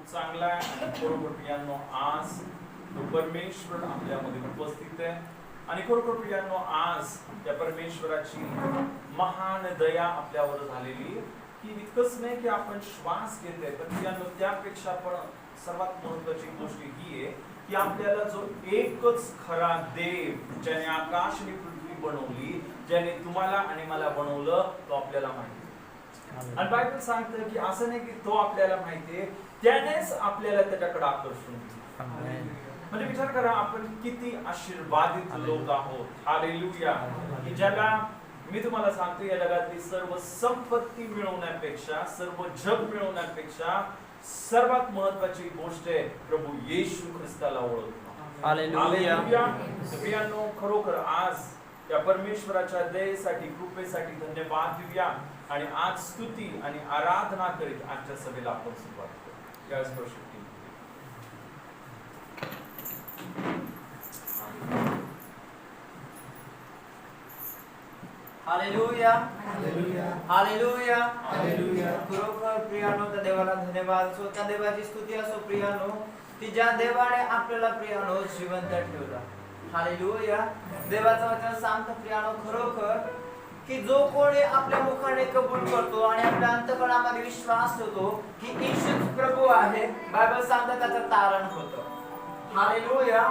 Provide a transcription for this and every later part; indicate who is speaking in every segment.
Speaker 1: चांगला आहे आणि खरोखर प्रियांनो आज तो परमेश्वर आपल्यामध्ये उपस्थित आहे आणि खरोखर प्रियांनो आज त्या परमेश्वराची महान दया आपल्यावर झालेली की इतकंच नाही की आपण श्वास घेतोय पण प्रियांनो त्यापेक्षा पण सर्वात महत्त्वाची गोष्ट ही आहे की आपल्याला जो एकच खरा देव ज्याने आकाश आणि पृथ्वी बनवली ज्याने तुम्हाला आणि मला बनवलं तो आपल्याला माहिती आणि बायबल सांगतं की असं नाही की तो आपल्याला माहितीये त्यानेच आपल्याला त्याच्याकडे आकर्षून म्हणजे विचार करा आपण किती आशीर्वादित लोक आहोत हालेलुया की ज्याला मी तुम्हाला सांगतो या जगातली सर्व संपत्ती मिळवण्यापेक्षा सर्व जग मिळवण्यापेक्षा सर्वात महत्वाची गोष्ट आहे प्रभू येशू ख्रिस्ताला ओळखणं हालेलुया प्रियांनो खरोखर आज या परमेश्वराच्या दयेसाठी कृपेसाठी धन्यवाद देऊया आणि आज स्तुती आणि आराधना करीत आजच्या सभेला आपण सुरुवात करू या स्पर्श
Speaker 2: हालेलुया हालेलुया हालेलुया खरोखर प्रियानो त्या देवाला धन्यवाद असो त्या देवाची स्तुती असो प्रियानो की ज्या देवाने आपल्याला प्रियानो जिवंत ठेवला हालेलुया देवाचं वचन सांगतं प्रियानो खरोखर की जो कोणी आपल्या मुखाने कबूल करतो आणि आपल्या अंतःकरणामध्ये विश्वास ठेवतो की येशूच प्रभू आहे बायबल सांगतं त्याचं तारण होतं हालेलुया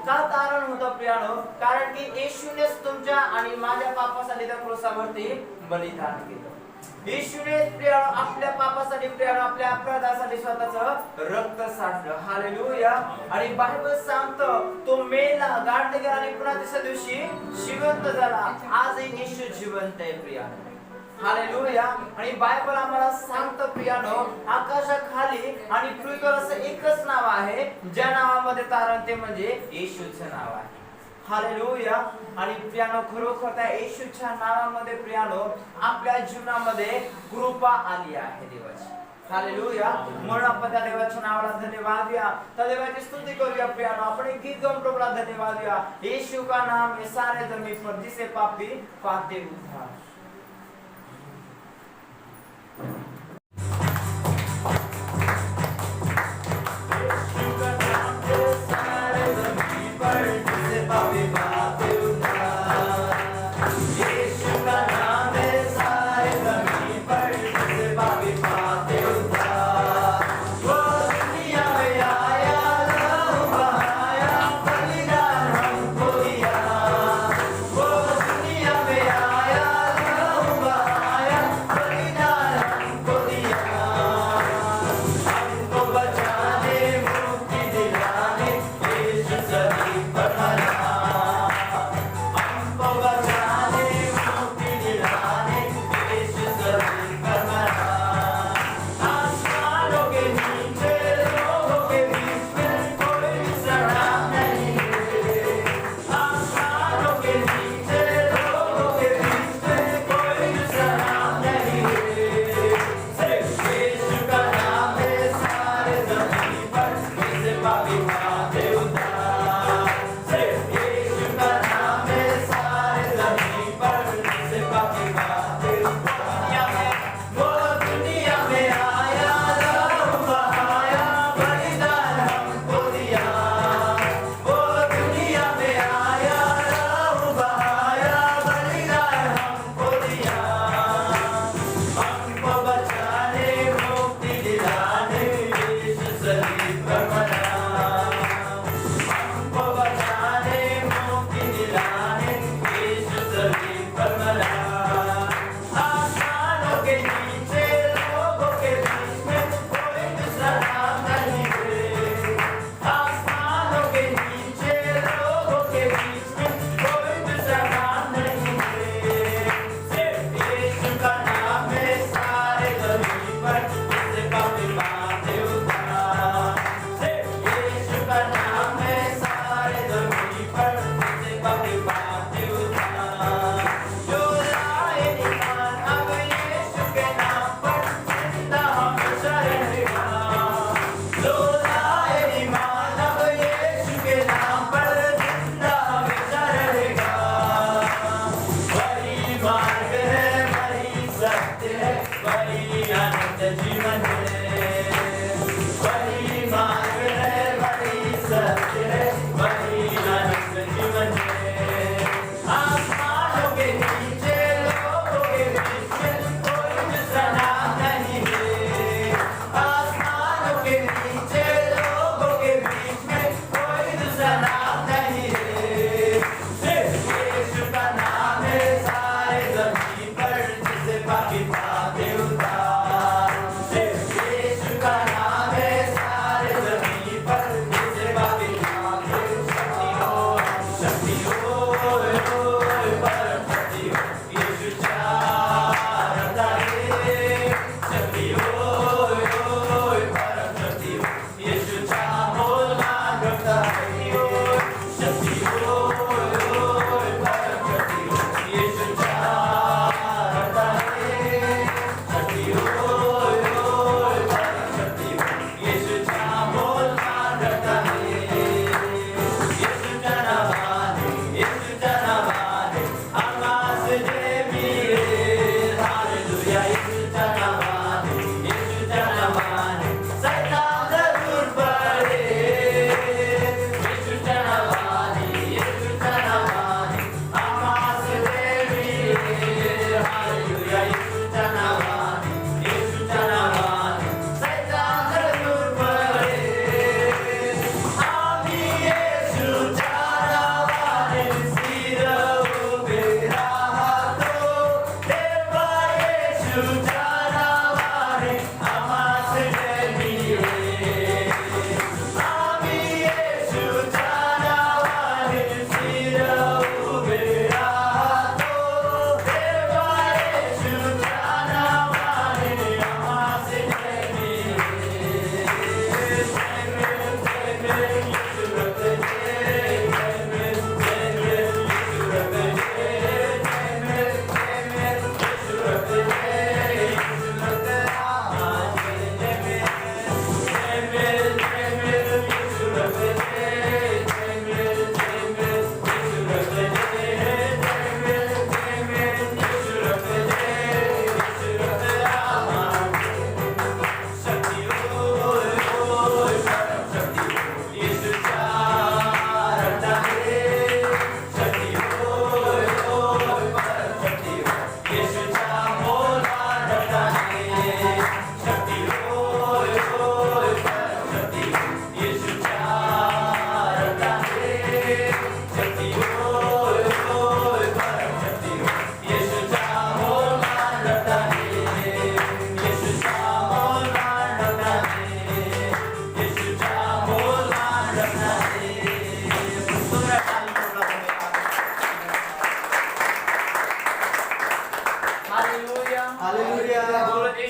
Speaker 2: का तारण होतं प्रियानो कारण की येशूनेच तुमच्या आणि माझ्या पापासाठी त्या क्रूसावरती बलिदान केलं येशूने प्रियानो आपल्या पापासाठी प्रियानो आपल्या अपराधासाठी स्वतःचं रक्त सांडलं हालेलुया आणि बायबल सांगतं तो मेला गाडले गेला आणि पुन्हा तिसऱ्या दिवशी जिवंत झाला आजही येशू जिवंत आहे प्रियानो हालेलुया आणि बायबल आम्हाला सांगतं प्रियानो आकाशाखाली आणि पृथ्वीवर असं एकच नाव आहे ज्या नावामध्ये तारण ते म्हणजे येशूचं नाव आहे हालेलुया आणि प्रियानो खरोखर त्या येशूच्या नावामध्ये प्रियानो आपल्या जीवनामध्ये कृपा आली आहे देवाची हालेलुया म्हणून आपण त्या देवाच्या नावाला धन्यवाद द्या त्या देवाची स्तुती करूया प्रियानो आपण एक गीत गाऊन प्रभूला धन्यवाद द्या येशू का नाम है सारे जमीन पर जिसे पापी पाते उद्धार
Speaker 3: Yeah.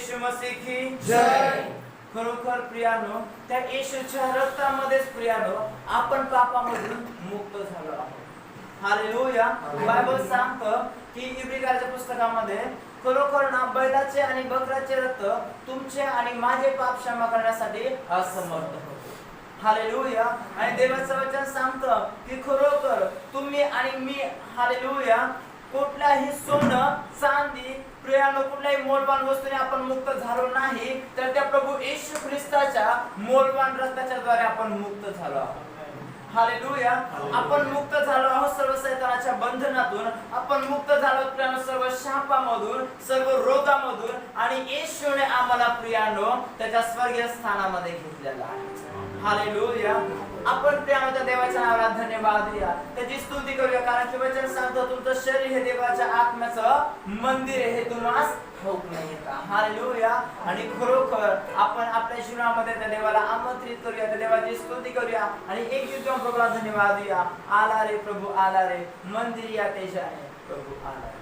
Speaker 2: येशू मसीह की
Speaker 3: जय.
Speaker 2: खरोखर प्रियानो, त्या येशूच्या रक्तामध्येच प्रियानो आपण पापामधून मुक्त झालो आहोत. हालेलुया. बायबल सांगतं की इब्रियकाच्या पुस्तकामध्ये खरोखर ना बैलाचे आणि बकराचे रक्त तुमचे आणि माझे पाप क्षमा करण्यासाठी असमर्थ होते. हालेलुया. आणि देवाचं वचन सांगतं की खरोखर तुम्ही आणि मी हालेलुया कुठल्याही सोनं चांदी प्रियानो कुठल्याही मौल्यवान वस्तूने आपण मुक्त झालो नाही, तर त्या प्रभू येशू ख्रिस्ताच्या मौल्यवान रक्ताच्या द्वारे आपण मुक्त झालो आहोत. हालेलुया. आपण मुक्त झालो आहोत सर्व शैतानाच्या बंधनातून. आपण मुक्त झालो प्रियानो सर्व शापामधून, सर्व रोगामधून. आणि येशूने आम्हाला प्रियानो त्याच्या स्वर्गीय स्थानामध्ये घेतलेला आहे. हालेलुया. आपण प्रियानो त्या देवाच्या नावाला धन्यवाद द्या, त्याची स्तुती करूया, कारण की वचन सांगतो तुमचं शरीर हे देवाच्या आत्म्याचं मंदिर आहे, हे तुम्हाला ठाऊक नाहीये का? हालेलुया. आणि खरोखर आपण आपल्या जीवनामध्ये त्या देवाला आमंत्रित करूया, त्या देवाची स्तुती करूया आणि एक गीत गाऊन प्रभूला धन्यवाद द्या. आला रे प्रभू आला रे, मंदिर या तेजाने प्रभू आला रे.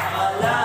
Speaker 3: आला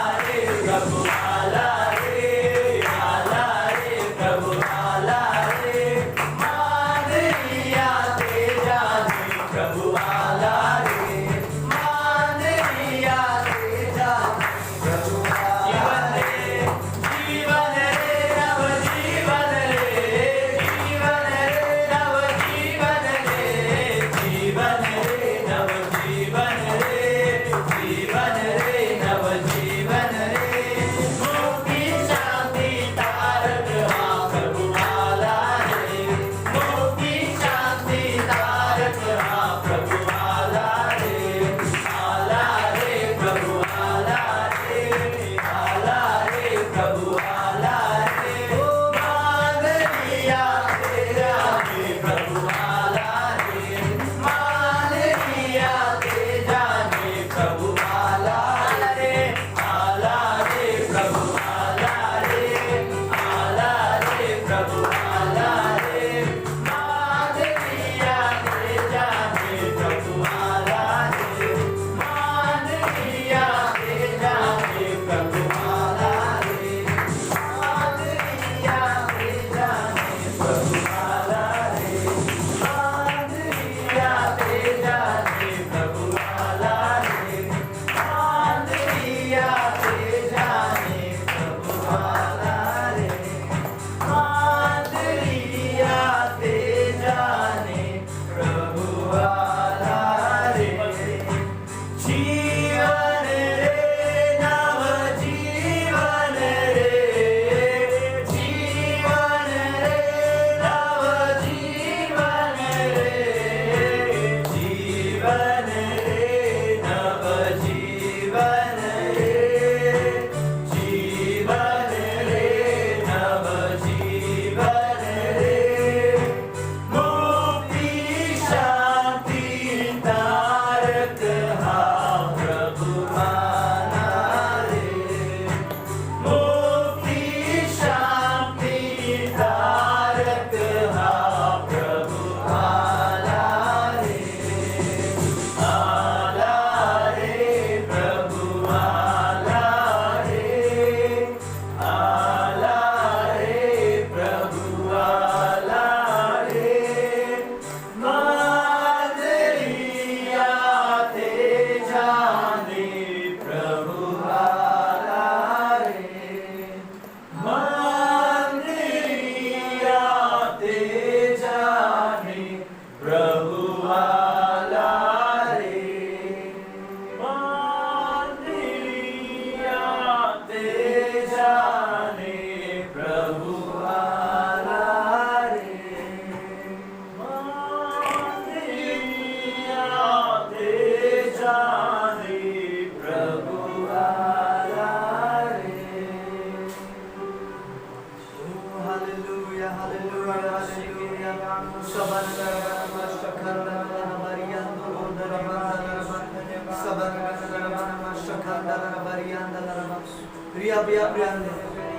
Speaker 3: प्रिया प्रिया प्रियांनो,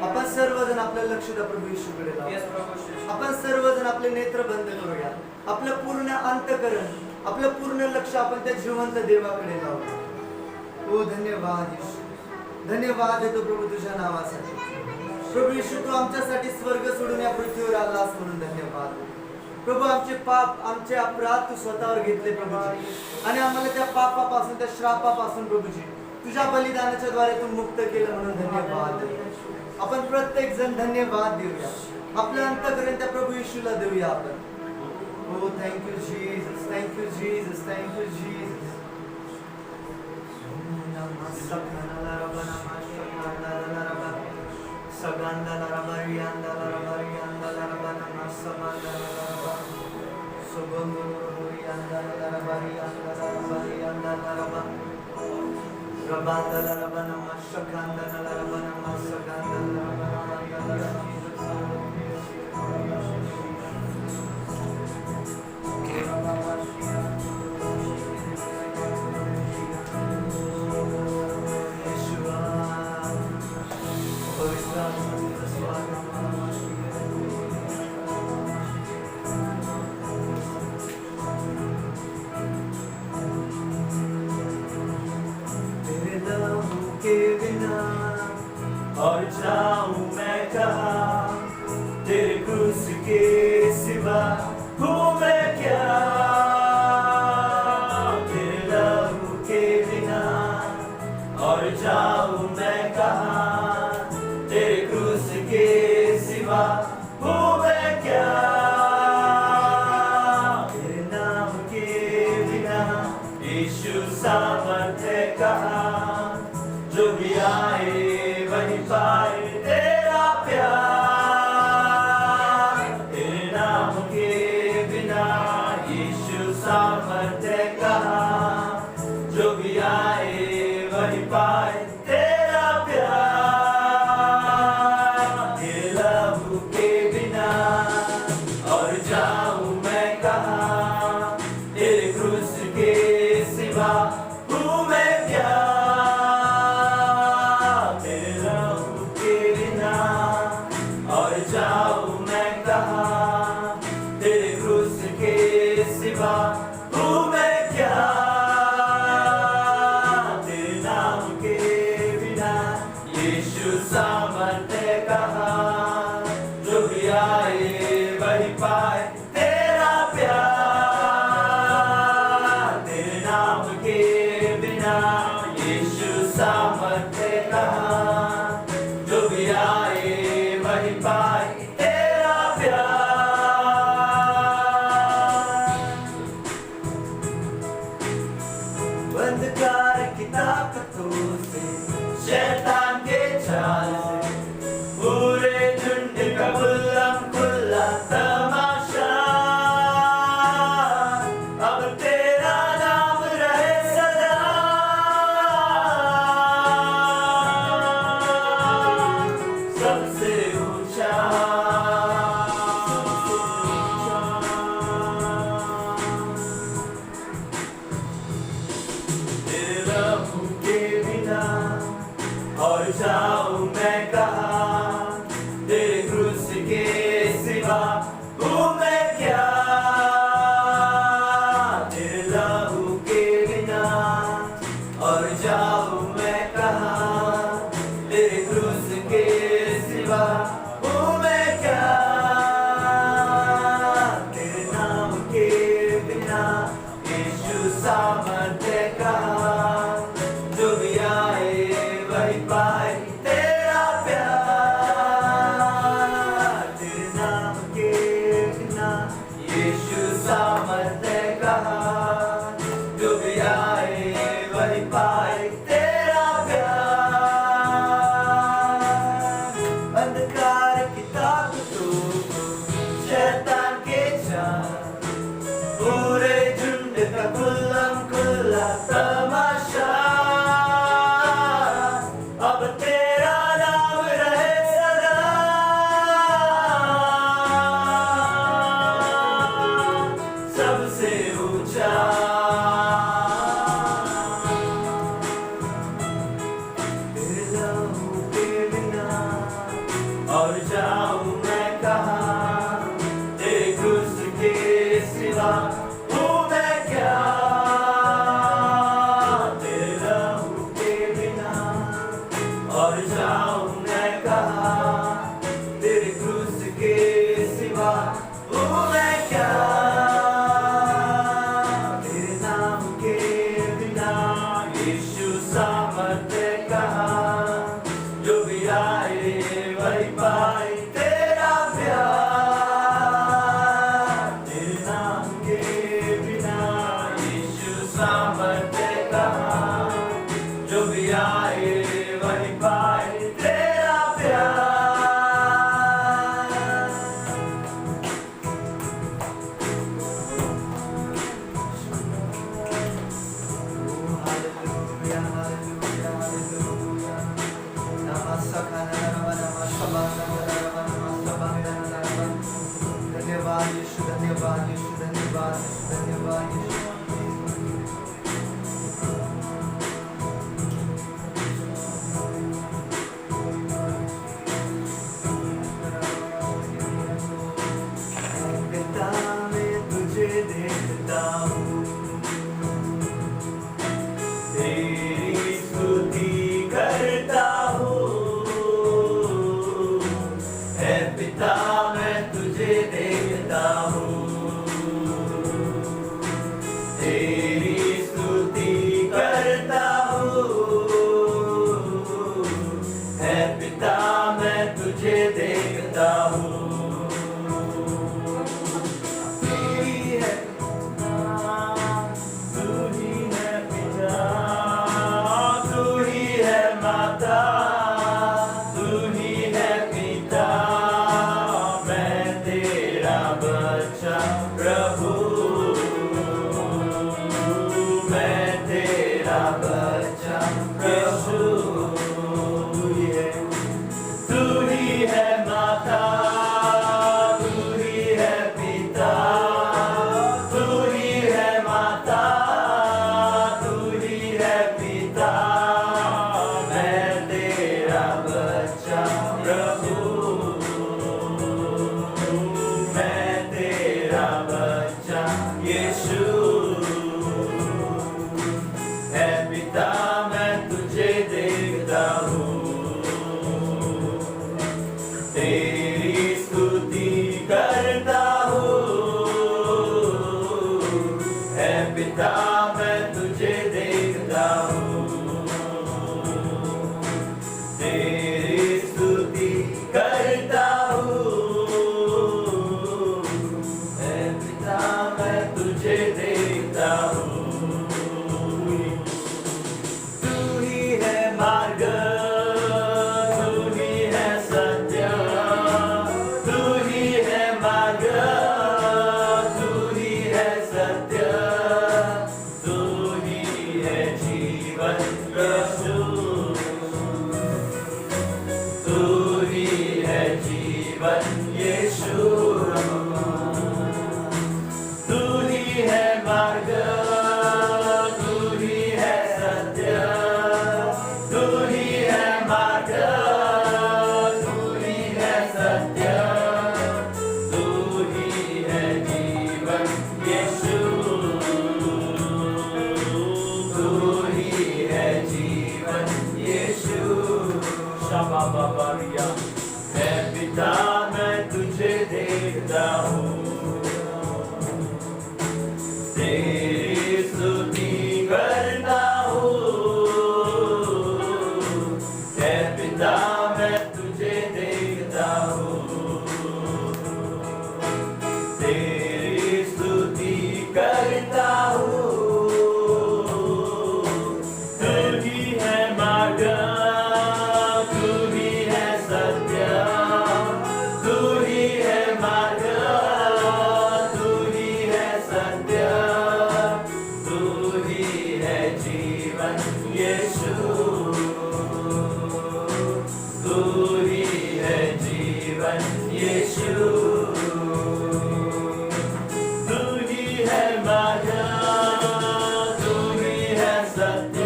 Speaker 3: आपण सर्वजण आपलं लक्ष त्या प्रभू येशूकडे
Speaker 2: Yes,
Speaker 3: लावू.
Speaker 2: प्रभू येशू.
Speaker 3: आपण सर्वजण आपले नेत्र बंद करूया. आपलं पूर्ण अंतकरण, आपलं पूर्ण लक्ष आपण त्या जिवंत देवाकडे लावू. हो धन्यवाद येशू, धन्यवाद देतो प्रभू तुझ्या नावासाठी. प्रभू येशू, तू आमच्यासाठी स्वर्ग सोडून या पृथ्वीवर आलास म्हणून धन्यवाद. प्रभू, आमचे पाप, आमचे अपराध तू स्वतःवर घेतले प्रभूजी, आणि आम्हाला त्या पापापासून, त्या श्रापापासून प्रभूजी तुझ्या बलिदानाच्या द्वारे तू मुक्त केलं म्हणून धन्यवाद. आपण प्रत्येक जण धन्यवाद देऊया. आपलं अंतकरण त्या प्रभू येशूला देऊया आपण. हो thank you Jesus, thank you Jesus, thank you Jesus.
Speaker 4: और जाऊं मैं कहाँ, तेरे क्रूस के सिवा हूँ मैं क्या? तेरे लहू के बिना और जाऊं मैं कहाँ, तेरे क्रूस के सिवा हूँ मैं क्या? तेरे नाम के बिना यीशु सामर्थ्य कहाँ, जो भी आए वही पाए तेरा प्यार. तेरे नाम के बिना यीशु सामर्थ्य कहाँ, जो भी आए वही पाए तेरा प्यार. तेरे लहू के बिना और जाऊं मैं कहाँ, तेरे क्रूस के सिवा हूँ मैं क्या? और जाऊं मैं कहाँ, तेरे क्रूस के सिवा हूँ मैं क्या? तेरे नाम के बिना यीशु सामर्थ्य कहाँ, जो भी आए वही पाए तेरा प्यार. तेरे नाम के बिना यीशु सामर्थ्य कहाँ, जो भी आए वही पाए तेरा प्यार. अंधकार की ताकतों से, शैतान के चाल से, पूरे झुंड का खुल्लम खुल्ला तमाशा. अब तेरा नाम रहे सदा, सबसे ऊंचा. तेरे लहू के बिना और जाऊं मैं कहाँ, तेरे क्रूस के सिवा हूँ मैं क्या? तेरे लहू के बिना और जाऊं मैं कहाँ, तेरे क्रूस के सिवा हूँ मैं क्या? तेरे नाम के बिना यीशु सामर्थ्य कहाँ, जो भी आए वही पाए तेरा प्यार. और जाऊं मैं कहाँ, तेरे क्रूस के सिवा हूँ मैं क्या। तेरे नाम के बिना यीशु सामर्थ्य कहाँ, जो भी आए वही पाए तेरा प्यार। तेरे नाम के बिना यीशु सामर्थ्य कहाँ, जो भी आए वही पाए तेरा प्यार।
Speaker 3: Hallelujah, hallelujah, hallelujah. धन्यवाद यीशु, धन्यवाद यीशु, धन्यवाद यीशु, धन्यवाद यीशु।
Speaker 4: पिता मैं तुझे देखता हूँ, तेरी स्तुति करता हूँ। है पिता मैं तुझे देखता हूँ, तेरी स्तुति करता हूँ। है पिता मैं तुझे देखता हूँ। तेरी है तू ही है पिता, तू ही है माता, तू ही है पिता। मैं तेरा बच्चा प्रभु, मैं तेरा बच्चा प्रभु। तू ही है माता, तू ही है पिता, तू ही है माता, तू ही है पिता। मैं तेरा बच्चा प्रभु, मैं तेरा बच्चा यीशु। है पिता मैं तुझे देखता हूँ, तेरी स्तुति करता हूँ। है पिता मैं तुझे देखता हूँ, तेरी स्तुति करता हूँ। है पिता मैं तुझे देखता हूँ। तू ही है मार्ग, तू ही है सत्य, तू ही है मार्ग, तू ही है सत्य, तू ही है जीवन यीशु। तू ही है जीवन यीशु। तू ही है मार्ग, तू ही है सत्य, तू ही है मार्ग, तू ही है सत्य, तू ही है जीवन यीशु। तू ही है जीवन यीशु। शाबा बाबा रिया। है पिता मैं तुझे देखता हूँ, तेरी स्तुति करता हूँ। है पिता मैं तुझे देखता हूँ, तेरी स्तुति करता हूँ। तू ही है मार्ग, तू ही है सत्य, तू ही है मार्ग, तू ही है सत्य, तू ही है जीवन यीशु। तू ही है जीवन यीशु। तू ही है मार्ग, तू ही है सत्य,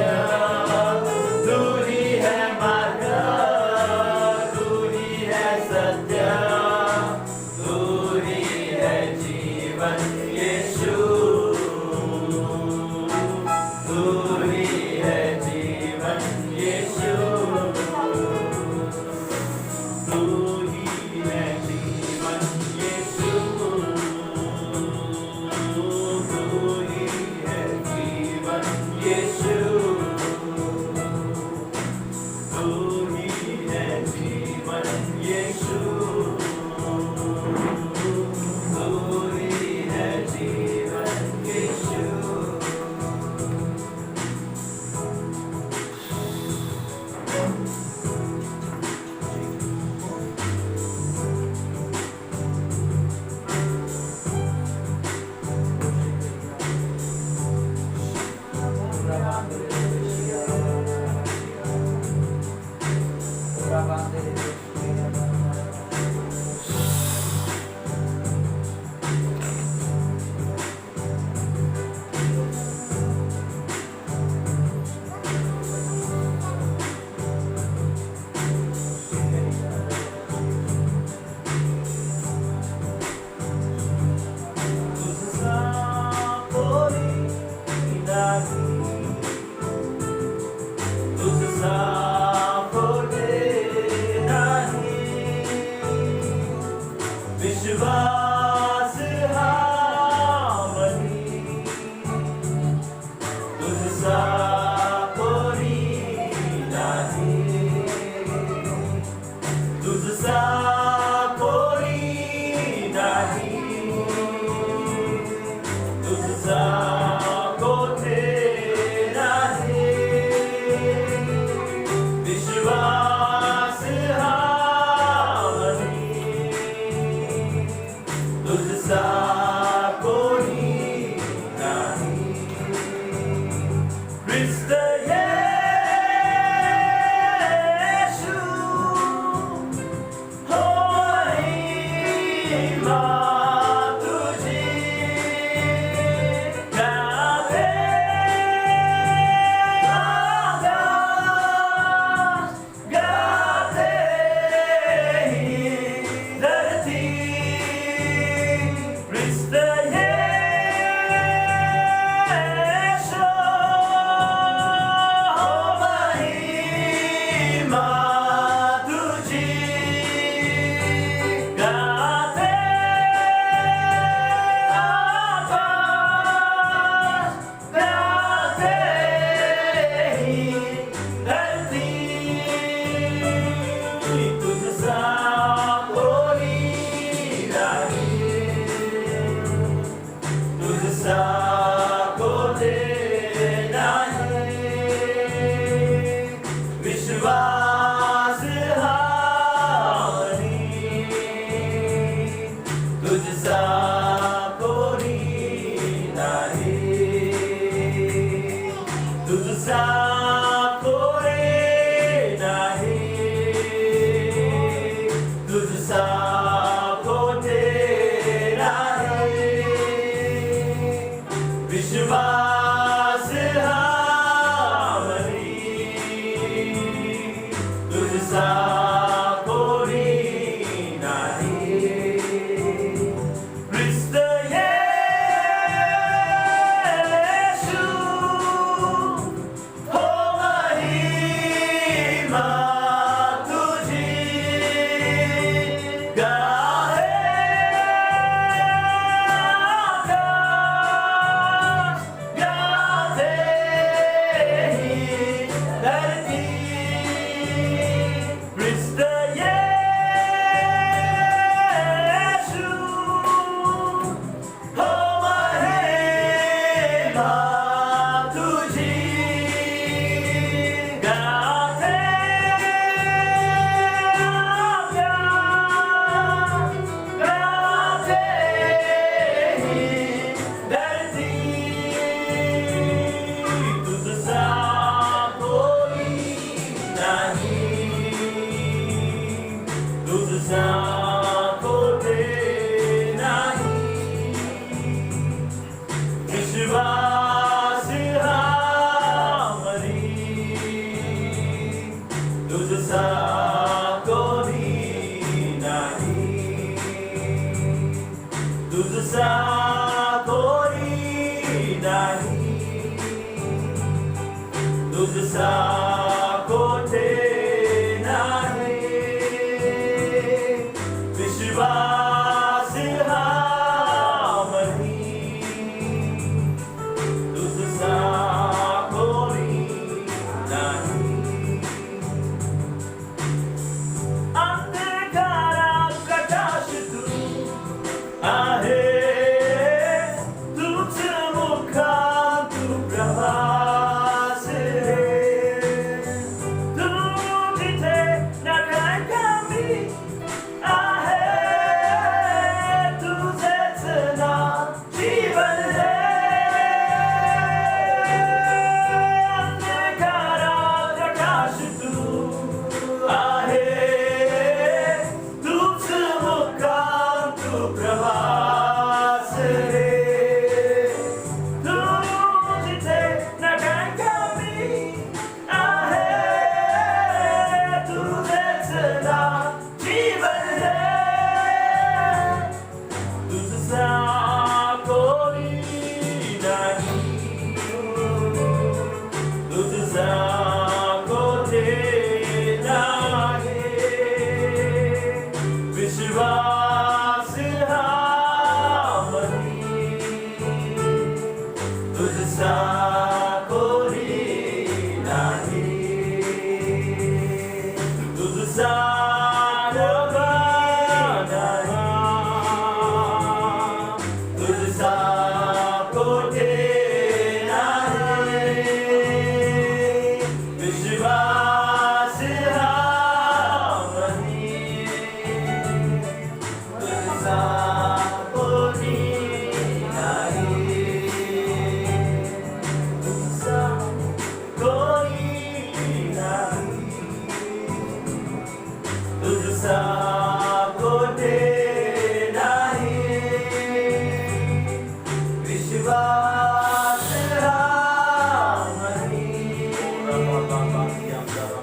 Speaker 4: तू ही है मार्ग, तू ही है सत्य, तू ही है जीवन यीशु। तू ही है जीवन यीशु। विश्वास हा मनी तुझसा कोणी नाही तुझसा कोणी नाही तुझसा कोठे नाही विश्वास हा तुझसा कोणी नाही ख्रिस्त येशू होय महिमा तुझी गाते आकाश गाते ही धरती Christ Yeshu महिमा तुझी गाते आकाश गाते ही धरती तुझसा कोणी नाही तुझसा कोठे नाही विश्वास हा मनी तुझसा कोणी नाही तुझसा कोणी नाही तुझसा कोठे नाही विश्वास हा मनी तुझसा कोणी नाही ख्रिस्त येशू हो महिमा तुझी गाहे आकाश गाते ही धरती ख्रिस्त येशू हो महिमा तुझी गाते आकाश गाते ही धरती तुझसा कोणी नाही तुझसा कोठे नाही विश्वास हा मनी तुझसा कोणी नाही तुझसा कोणी नाही तुझसा कोठे नाही विश्वास हा मनी तुझसा कोणी नाही तुझसा कोठे नाही, विश्वास हा मनी, तुझसा कोणी नाही, तुझसा कोणी नाही, तुझसा कोठे नाही, विश्वास हा मनी,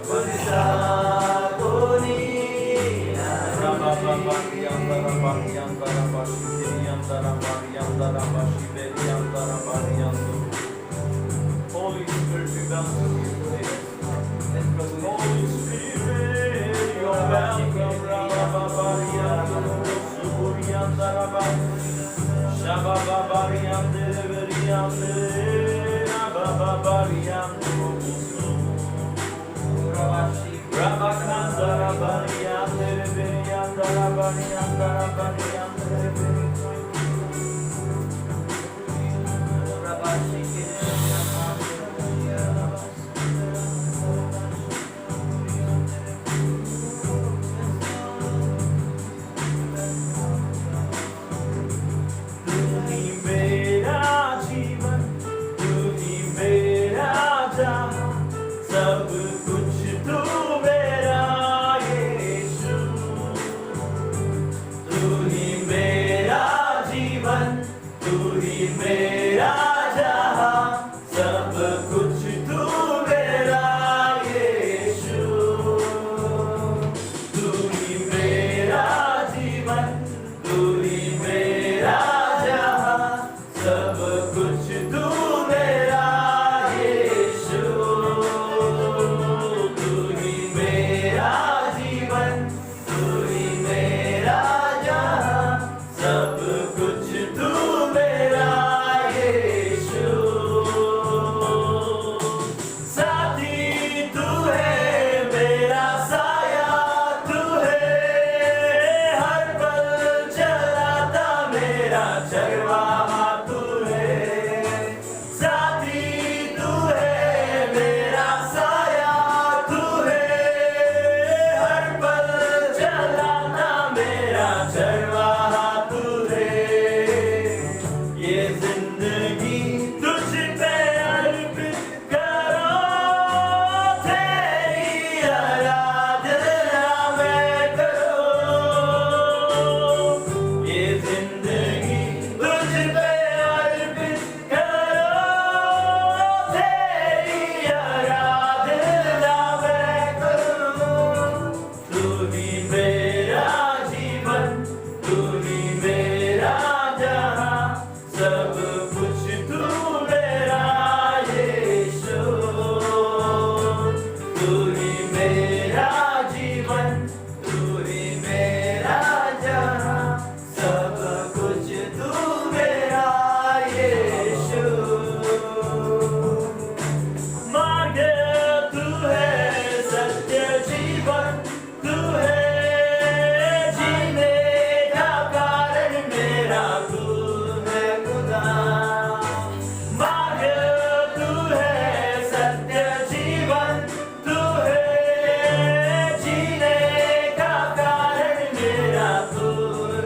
Speaker 4: तुझसा कोणी
Speaker 1: Holy Spirit, we welcome you today. Holy Spirit, you're welcome.
Speaker 4: तूही मेरा जीवन, तूही मेरा जहां, सब कुछ तू मेरा यीशु। तूही मेरा जीवन, तूही मेरा जहां, सब कुछ तू मेरा यीशु। तूही मेरा जीवन, तूही मेरा जहां, सब कुछ तू मेरा यीशु। तूही मेरा जीवन, तूही मेरा जहां, सब कुछ तू मेरा यीशु। साथी तू है मेरा साया, तू है हर पल चलाता मेरा चरवाहा, तू है साथी, तू है मेरा साया, तू है हर पल चलाता मेरा चरवाहा, तू है। ये जिंदगी तुझ पे अर्पित करो, तेरी आराधना मैं करूं। ये जिंदगी तुझ पे अर्पित करो, तेरी आराधना मैं करूं। तू ही मेरा जीवन, तू ही मेरा जहां, सब कुछ तू मेरा यीशु। तू ही मेरा जीवन, तू ही मेरा जहां, सब कुछ तू मेरा यीशु। मार्ग तू है, सत्य जीवन तू है, जीने का कारण मेरा तू है खुदा। मार्ग तू है, सत्य जीवन तू है, जीने का कारण मेरा तू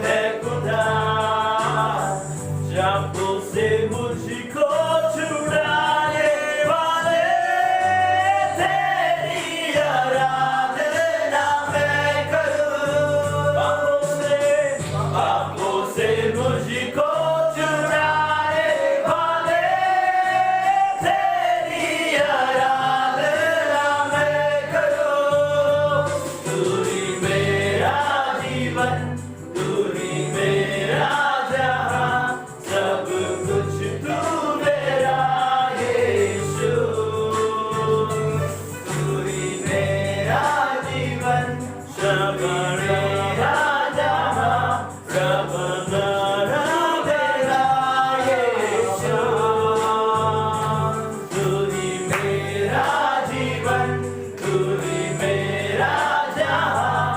Speaker 4: है खुदा। शापों से मुझको छुड़ाने वाले, तेरी आराधना मैं करूं। पापों से मुझको छुड़ाने वाले, तेरी आराधना मैं करूं। तू ही मेरा जीवन, तू ही मेरा जहां, सब कुछ तू मेरा यीशु। तू ही मेरा जीवन, सब मेरा जहां, सब मेरा यीशु। तू ही मेरा जीवन, तू ही मेरा जहां,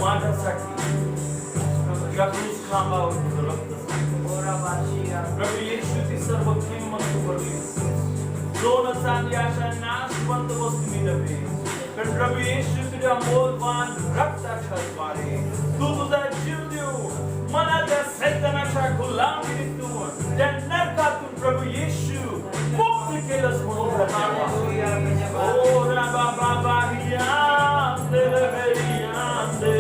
Speaker 1: माझ्यासाठी तुझ्या क्रूस खांबावर तुझं रक्त सांडलं. प्रभू येशू ती सर्व किंमत तू भरलीस. दोन चांगली अशा नाशवंत वस्तू मी नव्हे, पण प्रभू येशू तुझ्या मौल्यवान रक्ताच्या द्वारे तू तुझा जीव देऊ मला त्या सैतानाच्या गुलामीतून त्या नरकातून प्रभू येशू मुक्त केलंस म्हणून धन्यवाद. ओ राबा बाबा हियांदे हियांदे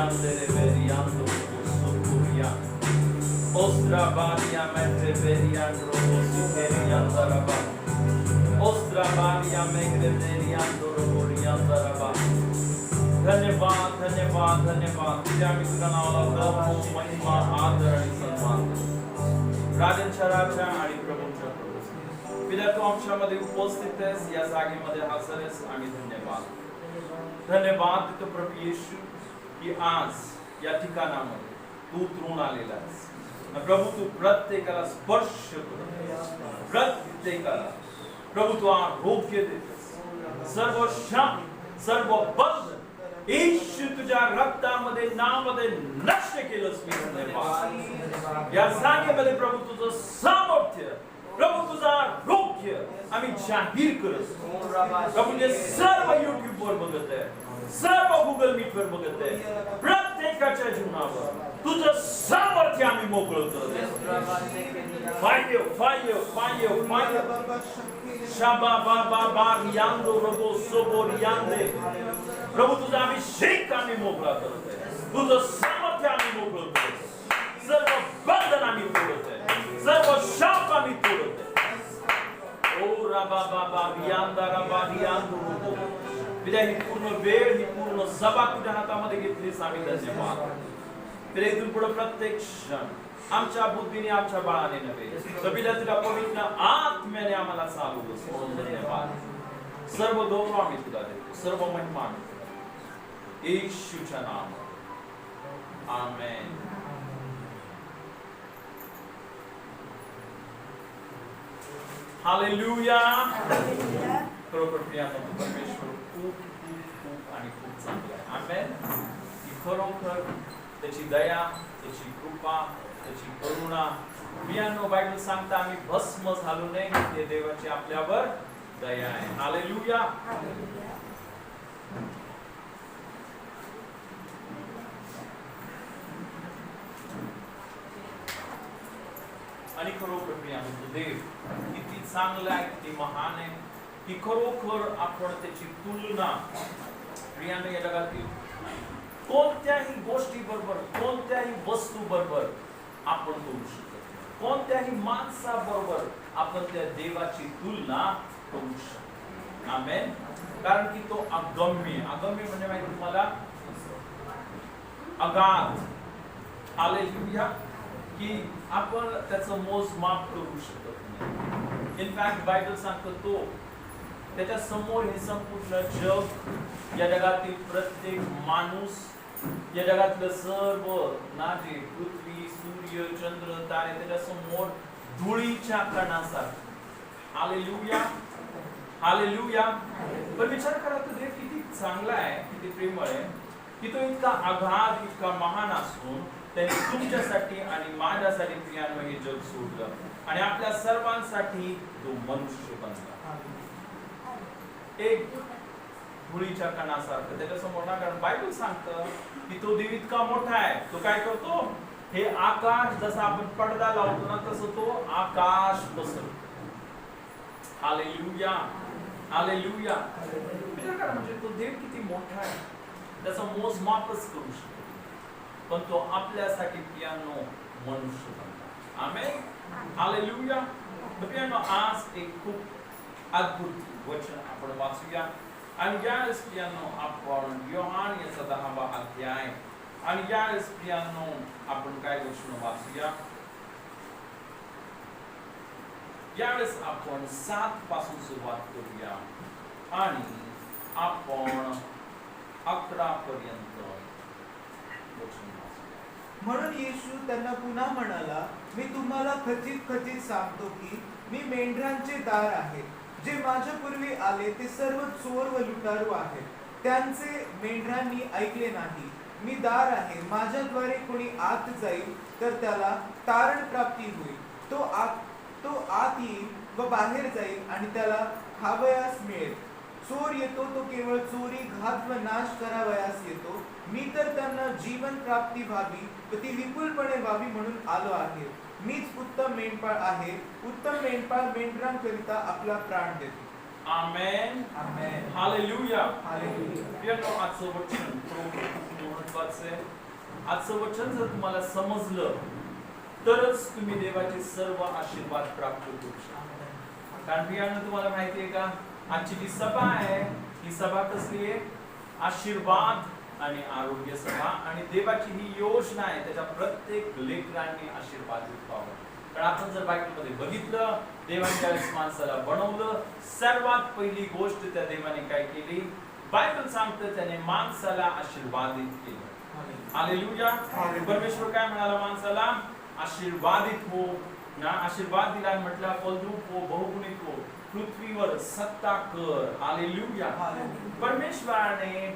Speaker 1: yandere veriando sukuria. Ostra varia mentre veriando superiandaraba. Ostra varia mentre veriando superiandaraba. धन्यवाद धन्यवाद धन्यवाद तुझ्या आम्ही तुझ्या नावाला गौरव महिमा आदर आणि सन्मान राजांच्या राजा आणि प्रभूंच्या प्रभू पिता तू आमच्यामध्ये उपस्थित आहेस या जागेमध्ये हजर आहेस आणि धन्यवाद धन्यवाद तुझं प्रभू येशू की आज या ठिकाणामध्ये तू उतरून आलेला आहेस प्रभू तू प्रत्येकाला स्पर्श करतोस प्रत्येकाला प्रभू तू आरोग्य देतोस सर्व शाप सर्व बंध येशू तुझ्या रक्तामध्ये नावामध्ये नष्ट केलंस मी धन्यवाद या जागेमध्ये प्रभू तुझं सामर्थ्य प्रभू तुझं आरोग्य आम्ही जाहीर करत प्रभू जे सर्व युट्यूब वर बघत आहे सर्व गुगल मीट वर बघत आहे प्रत्येकाच्या जीवनावर तुझं सामर्थ्य आम्ही मोकळं करत फायो फायो फायो फायो शाबा बाबा बारियांदो रबो सोबो रियांदे प्रभू तुझा अभिषेक आम्ही मोकळा करत आहे तुझं सामर्थ्य आम्ही मोकळं करत आहे सर्व बंधन आम्ही तोडत आहे सर्व शाप आम्ही तोडत आहे ओ रबा बाबा रियांदा रबा रियांदो रबो विद्या ही पूर्ण वेळ ही पूर्ण सभा तुझ्या हातामध्ये घेतलीस आम्ही धन्यवाद फिर इथून पुढे प्रत्येक क्षण आमच्या बुद्धीने आमच्या बाळाने नव्हे सबिला तुला पवित्र आत्म्याने आम्हाला चालू बस धन्यवाद सर्व गौरव आम्ही तुला देतो सर्व महिमा आम्ही तुला देतो येशूच्या नामात आमेन हालेलुया खरोखर प्रियानो परमेश्वर खूप खूप खूप आणि खूप चांगला आहे आमेन खरोखर त्याची दया त्याची कृपा त्याची करुणा प्रियानो बायबल सांगता आम्ही भस्म झालो नाही हे देवाची आपल्यावर दया आहे हालेलुया आणि खरोखर प्रियानो तो देव किती चांगला आहे किती महान आहे की खरोखर आपण त्याची तुलना प्रियानो या जगातील कोणत्याही गोष्टी बरोबर कोणत्याही वस्तू बरोबर आपण करू शकतो कोणत्याही माणसाबरोबर आपण त्या देवाची तुलना करू शकतो आमेन कारण की तो अगम्य अगम्य म्हणजे माहिती तुम्हाला अगाध हालेलुया की आपण त्याचं मोजमाप करू शकत नाही इनफॅक्ट बायबल सांगतो तो त्याच्या समोर हे संपूर्ण जग या जगातील प्रत्येक माणूस या जगातलं सर्व नाटे पृथ्वी सूर्य चंद्र तारे त्याच्या समोर धुळीच्या कणासारखे हालेलुया हालेलुया पण विचार करा तो देव किती चांगला आहे किती प्रेमळ आहे की तो इतका अगाध इतका महान असून त्याने तुमच्यासाठी आणि माझ्यासाठी प्रियानो हे जग सोडलं आणि आपल्या सर्वांसाठी तो मनुष्य बनला एक धुळीच्या कणासारखं त्याच्यासमोर ना कारण बायबल सांगतं की तो देव इतका मोठा आहे तो काय करतो हे आकाश जसं आपण पडदा लावतो ना तसं तो आकाश पसरतो हालेलुया हालेलुया म्हणजे तो देव किती मोठा आहे त्याचा मोजमापच करू शकतो पण तो आपल्यासाठी प्रियानो मनुष्य बनला आमेन हालेलुया प्रियानो आज एक खूप अद्भुत वचन आपण वाचूया आणि यावेळेस प्रियानो आपण योहान याचा 10वा अध्याय आणि यावेळेस प्रियानो आपण काय वचन वाचूया यावेळेस आपण 7 पासून सुरुवात करूया आणि आपण 11 पर्यंत वचन वाचूया
Speaker 5: म्हणून येशू त्यांना पुन्हा म्हणाला मी तुम्हाला खचित खचित सांगतो की मी मेंढरांचे दार आहे जे माझ्या पूर्वी आले ते सर्व चोर व लुटारू आहेत त्यांचे मेंढरांनी ऐकले नाही मी दार आहे माझ्याद्वारे कोणी आत जाईल तर त्याला तारण प्राप्ती होईल तो आत येईल व बाहेर जाईल आणि त्याला खावयास मिळेल चोर येतो तो केवळ चोरी घात व नाश करावयास येतो मी तर त्यांना जीवन प्राप्ती व्हावी व ती विपुलपणे व्हावी म्हणून आलो आहे मीच उत्तम मेंढपाळ आहे उत्तम मेंढपाळ मेंढरांकरिता आपला प्राण देतो
Speaker 1: आमेन
Speaker 5: आमेन
Speaker 1: हालेलुया
Speaker 5: हालेलुया
Speaker 1: प्रियानो आजचं वचन महत्वाचं आहे. आजचं वचन जर तुम्हाला समजलं तरच तुम्ही देवाचे सर्व आशीर्वाद प्राप्त करू शकता. कारण प्रियांनो, तुम्हाला माहिती आहे का, आजची जी सभा आहे ही सभा कसली आहे? आशीर्वाद आणि आरोग्य सभा. आणि देवाची ही योजना आहे, त्याच्या प्रत्येक लेकरांनी आशीर्वादित व्हावं. कारण आपण जर बायबलमध्ये बघितलं, देवाने ज्यावेळेस माणसाला बनवलं, सर्वात पहिली गोष्ट त्या देवाने काय केली? बायबल सांगतं त्याने माणसाला आशीर्वादित केलं. हालेलुया. परमेश्वर काय म्हणाला माणसाला? आशीर्वादित हो ना. आशीर्वाद दिला आणि म्हटलं फलद्रूप हो, बहुगुणित हो, पृथ्वीवर सत्ता कर. हालेलुया. परमेश्वराने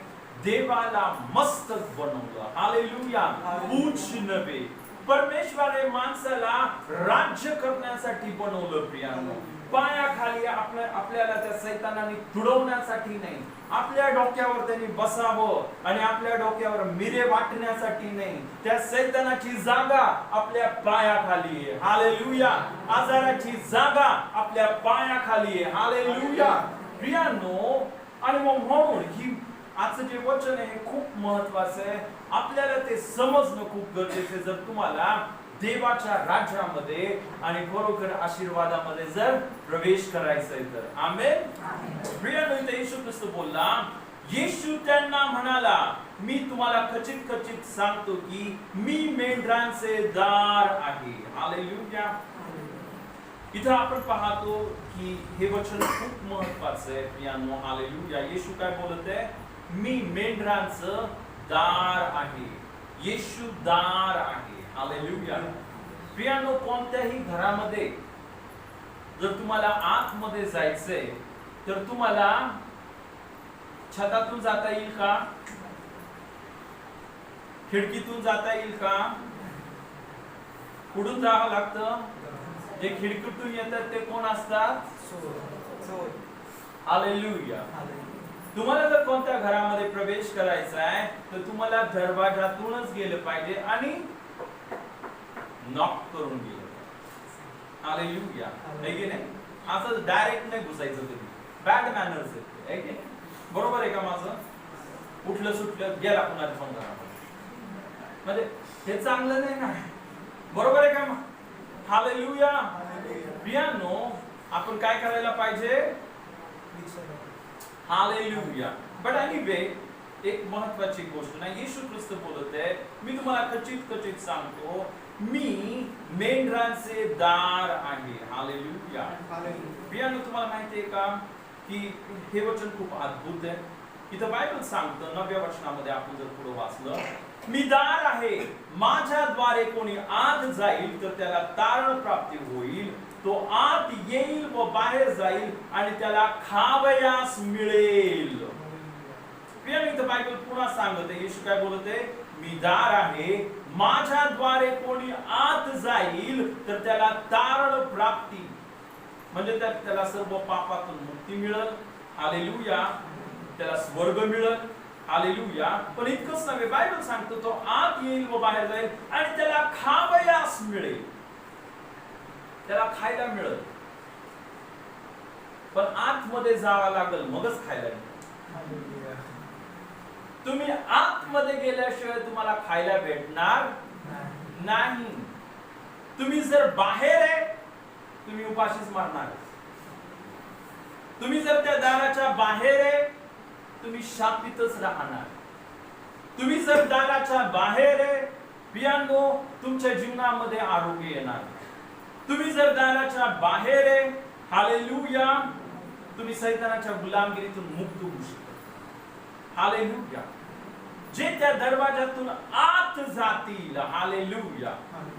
Speaker 1: देवाला मस्तक बनवलं. हालेलुया. पूछ नव्हे. परमेश्वराने माणसाला राज्य करण्यासाठी बनवलं. प्रियांनो, पायाखाली आपल्याला त्या सैतानाने तुडवण्यासाठी नाही, आपल्या डोक्यावर त्यांनी बसावं आणि आपल्या डोक्यावर मिरे वाटण्यासाठी नाही. त्या सैतानाची जागा आपल्या पायाखाली आहे. हालेलुया. आजाराची जागा आपल्या पायाखाली आहे. हालेलुया. प्रियांनो, आणि मग म्हणून ही आजचं जे वचन आहे हे खूप महत्वाचं आहे. आपल्याला ते समजणं खूप गरजेचं आहे. जर तुम्हाला देवाच्या राज्यामध्ये आणि खरोखर आशीर्वादामध्ये जर प्रवेश करायचा आहे तर. आमेन. प्रियांनो, इथे येशू ख्रिस्त बोलला, येशू त्यांना म्हणाला, मी तुम्हाला खचित खचित सांगतो की मी मेंढरांचे दार आहे. हालेलुया. इथं आपण पाहतो की हे वचन खूप महत्वाचं आहे. प्रियांनो, हालेलुया. येशू काय बोलत आहे? मी मेंढरांचं दार आहे. येशू दार आहे. हालेलुया. प्रियांनो, कोणत्याही घरामध्ये जर तुम्हाला आतमध्ये जायचंय तर तुम्हाला छतातून जाता येईल का? खिडकीतून जाता येईल का? कुठून जावं लागतं? जे खिडकीतून येतात ते कोण असतात? हालेलुया. तुम्हाला जर कोणत्या घरामध्ये प्रवेश करायचा आहे तर तुम्हाला दरवाजातूनच गेलं पाहिजे आणि नॉक करून गेलं. हालेलुया. आहे की नाही? असं डायरेक्ट नाही घुसायचं तुम्ही. बॅड मॅनर्स आहे की नाही? बरोबर आहे का माझं? उठलं सुटलं गेला पुन्हा पण घरामध्ये, म्हणजे हे चांगलं नाही ना. बरोबर आहे का? हालेलुया. प्रियांनो, आपण काय करायला पाहिजे? हालेलुया. बट एनीवे, एक महत्वाची गोष्ट ना, येशू ख्रिस्त बोलत आहे, मी तुम्हाला खचित खचित सांगतो, मी मेंढरांचे दार आहे. हालेलुया. प्रियांनो, तुम्हाला माहिती आहे का की हे वचन खूप अद्भुत आहे. इथं बायबल सांगतं 9व्या वचनामध्ये, आपण जर पुढे वाचलं, मी दार आहे, माझ्याद्वारे कोणी आत जाईल तर त्याला तारण प्राप्ती होईल, तो आत येईल व बाहेर जाईल आणि त्याला खावयास मिळेल. प्रियांनो, इथं बायबल पुन्हा सांगत आहे, येशू काय बोलत आहे? मी दार आहे, माझ्याद्वारे कोणी आत जाईल तर त्याला तारण प्राप्ती, म्हणजे त्याला सर्व पापातून मुक्ती मिळेल. हालेलुया. त्याला स्वर्ग मिळेल. हालेलुया. पण इतकंच नव्हे, बायबल सांगतो तो आत येईल व बाहेर जाईल आणि त्याला खावयास मिळेल. त्याला खायला मिळेल, पण आतमध्ये जावं लागेल मगच खायला मिळेल. तुम्ही आतमध्ये गेल्याशिवाय तुम्हाला खायला भेटणार नाही. तुम्ही जर बाहेर आहे तुम्ही उपाशीच मारणार. तुम्ही जर त्या दाराच्या बाहेर आहे तुम्ही शापितच राहणार. तुम्ही जर दाराच्या बाहेर आहे, प्रियांनो, तुमच्या जीवनामध्ये आरोग्य येणार. तुम्ही जर दाराच्या बाहेर आहे, हालेलुया, तुम्ही सैतानाच्या गुलामगिरीतून मुक्त होऊ शकता. हालेलुया. जे त्या दरवाजातून आत जातील, हालेलुया,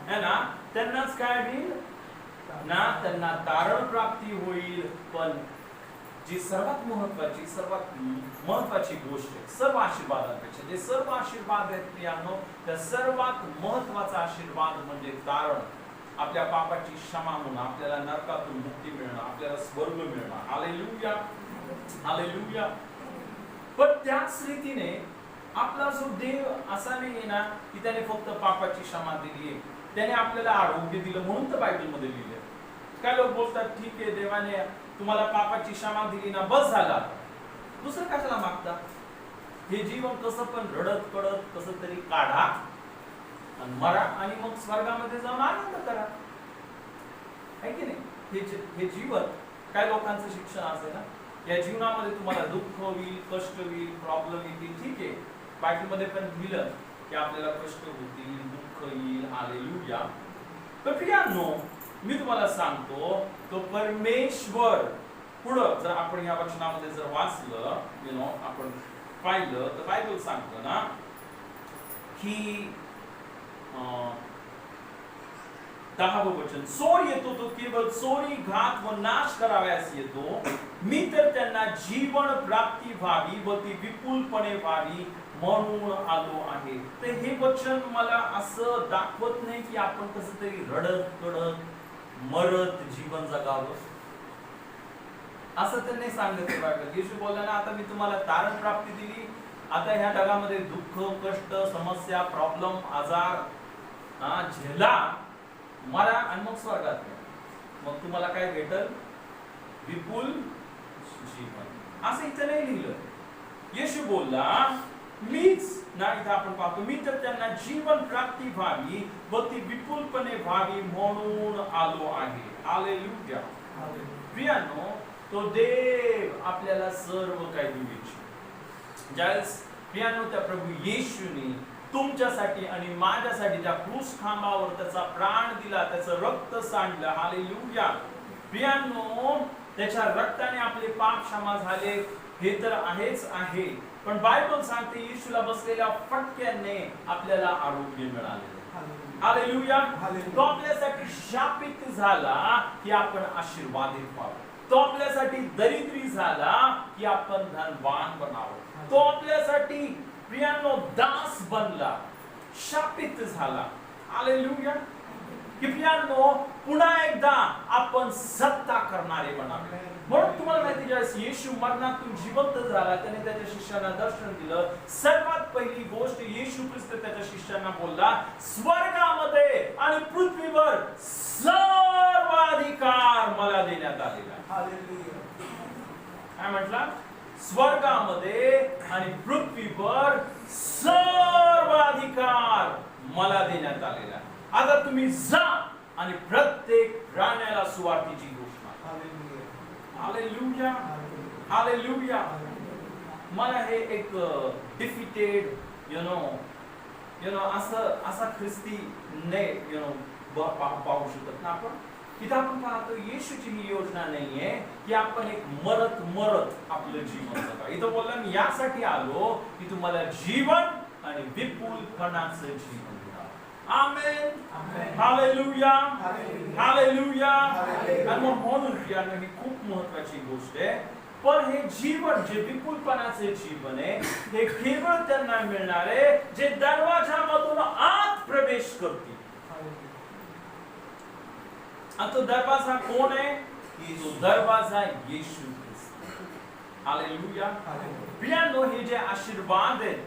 Speaker 1: है ना, त्यांनाच काय होईल ना? त्यांना तारण प्राप्ती होईल. पण जी सर्वात महत्वाची गोष्ट आहे, सर्व आशीर्वादांपेक्षा जे सर्व आशीर्वाद आहेत प्रियांनो, त्या सर्वात महत्वाचा आशीर्वाद म्हणजे तारण. आपल्या पापाची क्षमा होणं, आपल्याला नरकातून मुक्ती मिळणं, आपल्याला स्वर्ग मिळणं. हालेलुया. हालेलुया. पण त्याच रीतीने आपला जो देव असा नाहीये ना की त्याने फक्त पापाची क्षमा दिली आहे, त्याने आपल्याला आरोग्य दिलं म्हणून तर बायबलमध्ये लिहिलंय. काय लोक बोलतात, ठीक आहे, देवाने तुम्हाला पापाची क्षमा दिली ना, बस झाला, दुसरं कशाला मागता? हे जीवन कसं पण रडत पडत कसं तरी काढा आणि मरा आणि मग स्वर्गामध्ये जाऊन आनंद करा. आहे की नाही? हे जीवन काय लोकांचं शिक्षण असेल ना, या जीवनामध्ये तुम्हाला दुःख होईल, कष्ट होईल, प्रॉब्लेम येतील, ठीक आहे. बायबलमध्ये पण लिहिलं की आपल्याला कष्ट होतील, दुःख येईल, हालेलुया. तर प्रियांनो, मी तुम्हाला सांगतो, तो परमेश्वर पुढं जर आपण या वचनामध्ये जर वाचलं, आपण पाहिलं तर बायबल सांगतं ना की 10वं वचन, चोर येतो तो केवळ चोरी, घात व नाश करावयास येतो. मी तर त्यांना जीवन प्राप्ती व्हावी व ती विपुलपणे व्हावी म्हणून आलो आहे. तर हे वचन मला असं दाखवत नाही की आपण कसं तरी रडत रडत मरत जीवन जगावं, असं त्यांनी सांगितलं बायबल. येशू बोलला ना, आता मी तुम्हाला तारण प्राप्ती दिली, आता ह्या जगामध्ये दुःख, कष्ट, समस्या, प्रॉब्लेम, आजार झेला, मरा आणि मग स्वर्गात जा. मग तुम्हाला काय भेटल? विपुल जीवन. असं इथं नाही लिहिलं. येशू बोलला मीच ना, इथं आपण पाहतो, मी तर त्यांना जीवन प्राप्ती व्हावी व ती विपुलपणे व्हावी म्हणून आलो आहे. हालेलुया. प्रियांनो, तो देव आपल्याला सर्व काही देऊ इच्छितो. ज्यावेळेस प्रियांनो त्या प्रभू येशूने तुमच्यासाठी आणि माझ्यासाठी त्या क्रूस खांबावर त्याचा प्राण दिला, त्याचं रक्त सांडलं. हालेलुया. प्रियांनो, त्याच्या रक्ताने आपले पाप क्षमा झाले, हे तर आहेच आहे. पण बायबल सांगते येशूला बसलेल्या फटक्याने आपल्याला आरोग्य मिळाले. हालेलुया. तो आपल्यासाठी शापित झाला की आपण आशीर्वादित व्हावं. तो आपल्यासाठी दरिद्री झाला की आपण धनवान बनावं. तो आपल्यासाठी प्रियांनो दास बनला, शापित झाला. हालेलुया. की प्रियांनो, पुन्हा एकदा आपण सत्ता करणारे बनावे. म्हणून तुम्हाला माहिती, ज्यावेळेस येशू मरणातून जिवंत झाला, त्याने त्याच्या शिष्यांना दर्शन दिलं. सर्वात पहिली गोष्ट येशू ख्रिस्त त्याच्या शिष्यांना बोलला, स्वर्गामध्ये आणि पृथ्वीवर सर्व अधिकार मला देण्यात आलेला आहे.
Speaker 5: हालेलुया.
Speaker 1: काय म्हटलं? स्वर्गामध्ये आणि पृथ्वीवर सर्व अधिकार मला देण्यात आलेला आहे. आता तुम्ही जा आणि प्रत्येक प्राण्याला सुवार्तेची घोषणा. हालेलुया. हालेलुया. मला हे एक डिफिटेड असा ख्रिस्ती ने पाहू शकत ना आपण. इथं आपण पाहतो येशूची ही योजना नाहीये की आपण एक मरत मरत आपलं जीवन जगा. इथं बोलला, मी यासाठी आलो की तुम्हाला जीवन आणि विपुलपणाचं जीवन द्या. आमेन. हालेलुया. हालेलुया. आणि म्हणून ही खूप महत्वाची गोष्ट आहे. पण हे जीवन जे विपुलपणाचे जीवन आहे, हे केवळ त्यांना मिळणार आहे जे दरवाजामधून आत प्रवेश करतील. आणि तो दरवाजा कोण आहे? तो दरवाजा येशू ख्रिस्त. हालेलुया. प्रियांनो, हे जे आशीर्वाद आहेत,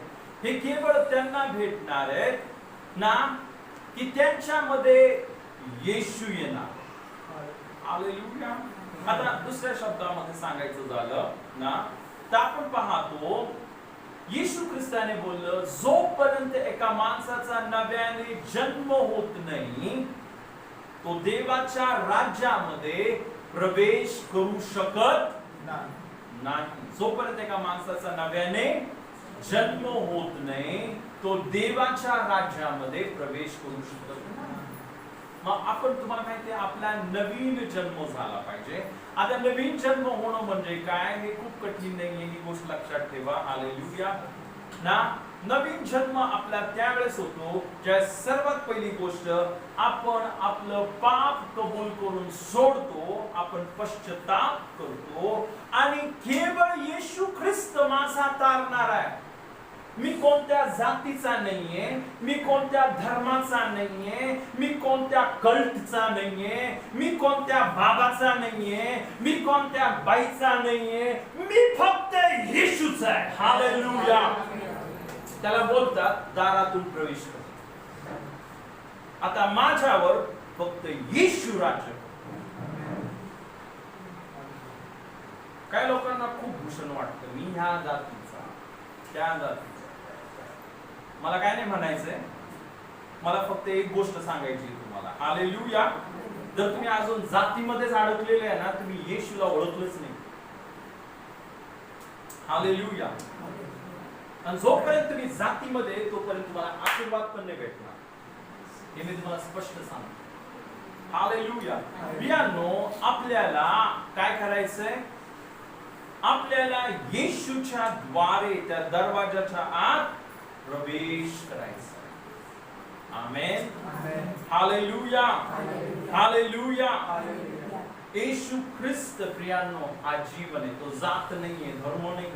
Speaker 1: हे केवळ त्यांना भेटणार आहेत ना की त्यांच्यामध्ये येशू येणार. हालेलुया. आता दुसऱ्या शब्दामध्ये सांगायचं झालं ना, तर आपण पाहतो येशू ख्रिस्ताने बोललं, जोपर्यंत एका माणसाचा नव्याने जन्म होत नाही, तो देवाच्या राज्यामध्ये प्रवेश करू शकत नाही. जोपर्यंत एका माणसाचा नव्याने जन्म होत नाही, तो देवाच्या राज्यामध्ये प्रवेश करू शकत नाही. मग आपण, तुम्हाला माहिती आहे, आपला नवीन जन्म झाला पाहिजे. आता नवीन जन्म होणं म्हणजे काय, हे खूप कठीण नाहीये, ही गोष्ट लक्षात ठेवा. हालेलुया ना. नवीन जन्म आपला त्यावेळेस होतो ज्या सर्वात पहिली गोष्ट आपण आपलं पाप कबूल करून सोडतो, आपण पश्चाताप करतो आणि केवळ येशू ख्रिस्त माझा तारणार आहे. मी कोणत्या जातीचा नाहीये, मी कोणत्या धर्माचा नाहीये, मी कोणत्या कल्टचा नाहीये, मी कोणत्या बाबाचा नाहीये, मी कोणत्या बाईचा नाहीये, मी फक्त येशूचा आहे. हालेलुया. त्याला बोलतात दारातून प्रवेश कर. आता माझ्यावर फक्त येशू राज्य. काही लोकांना खूप भूषण वाटतं, मी ह्या जातीचा, त्या जातीचा. मला काय नाही म्हणायचंय, मला फक्त एक गोष्ट सांगायची आहे तुम्हाला. हालेलुया. जर तुम्ही अजून जातीमध्येच अडकलेले आहे ना, तुम्ही येशूला ओळखलंच नाही. हालेलुया. आणि जोपर्यंत तुम्ही जातीमध्ये आहे, तोपर्यंत तुम्हाला आशीर्वाद पण नाही भेटणार, हे मी तुम्हाला स्पष्ट सांगतो. हालेलुया. प्रियांनो, आपल्याला काय करायचंय? आपल्याला येशूच्या द्वारे त्या दरवाजाच्या आत प्रवेश करायचा. आमेन. हालेलुया. हालेलुया. येशू ख्रिस्त प्रियांनो हा जीवन आहे. तो जात नाहीये, धर्म नाही,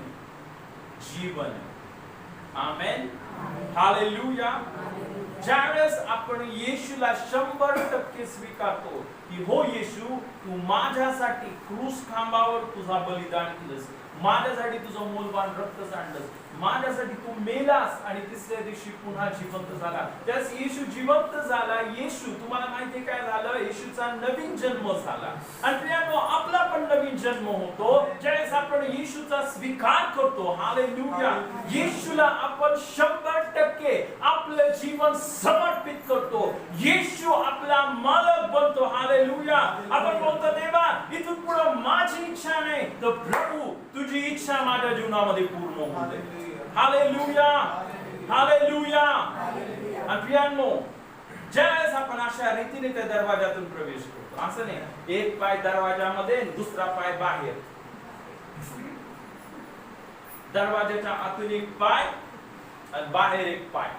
Speaker 1: जीवन आहे. आमेन. हालेलुया. ज्यावेळेस आपण येशूला 100% स्वीकारतो की हो येशू, तू माझ्यासाठी क्रूस खांबावर तुझा बलिदान केलंस, माझ्यासाठी तुझं मूलवान रक्त सांडलंस, माझ्यासाठी तू मेलास आणि तिसऱ्या दिवशी पुन्हा जिवंत झाला. त्यास येशू जिवंत झाला. येशू, तुम्हाला माहिती काय झालं? येशूचा नवीन जन्म झाला. आणि प्रियांनो, आपला पण नवीन जन्म होतो ज्यावेळेस आपण येशूचा स्वीकार करतो. हालेलुया. येशूला आपण 100% आपलं जीवन समर्पित करतो. येशू आपला मालक बनतो. हालेलुया. आपण बोलतो, देवा इथून पुढे माझी इच्छा नाही, तर प्रभू तुझी इच्छा माझ्या जीवनामध्ये पूर्ण होऊ दे. हालेलुया. हालेलुया. आणि प्रियांनो, ज्यावेळेस आपण अशा रीतीने त्या दरवाजातून प्रवेश करतो, असं नाही एक पाय दरवाजामध्ये दुसरा पाय बाहेर, दरवाजाच्या आतून एक पाय आणि बाहेर एक पाय.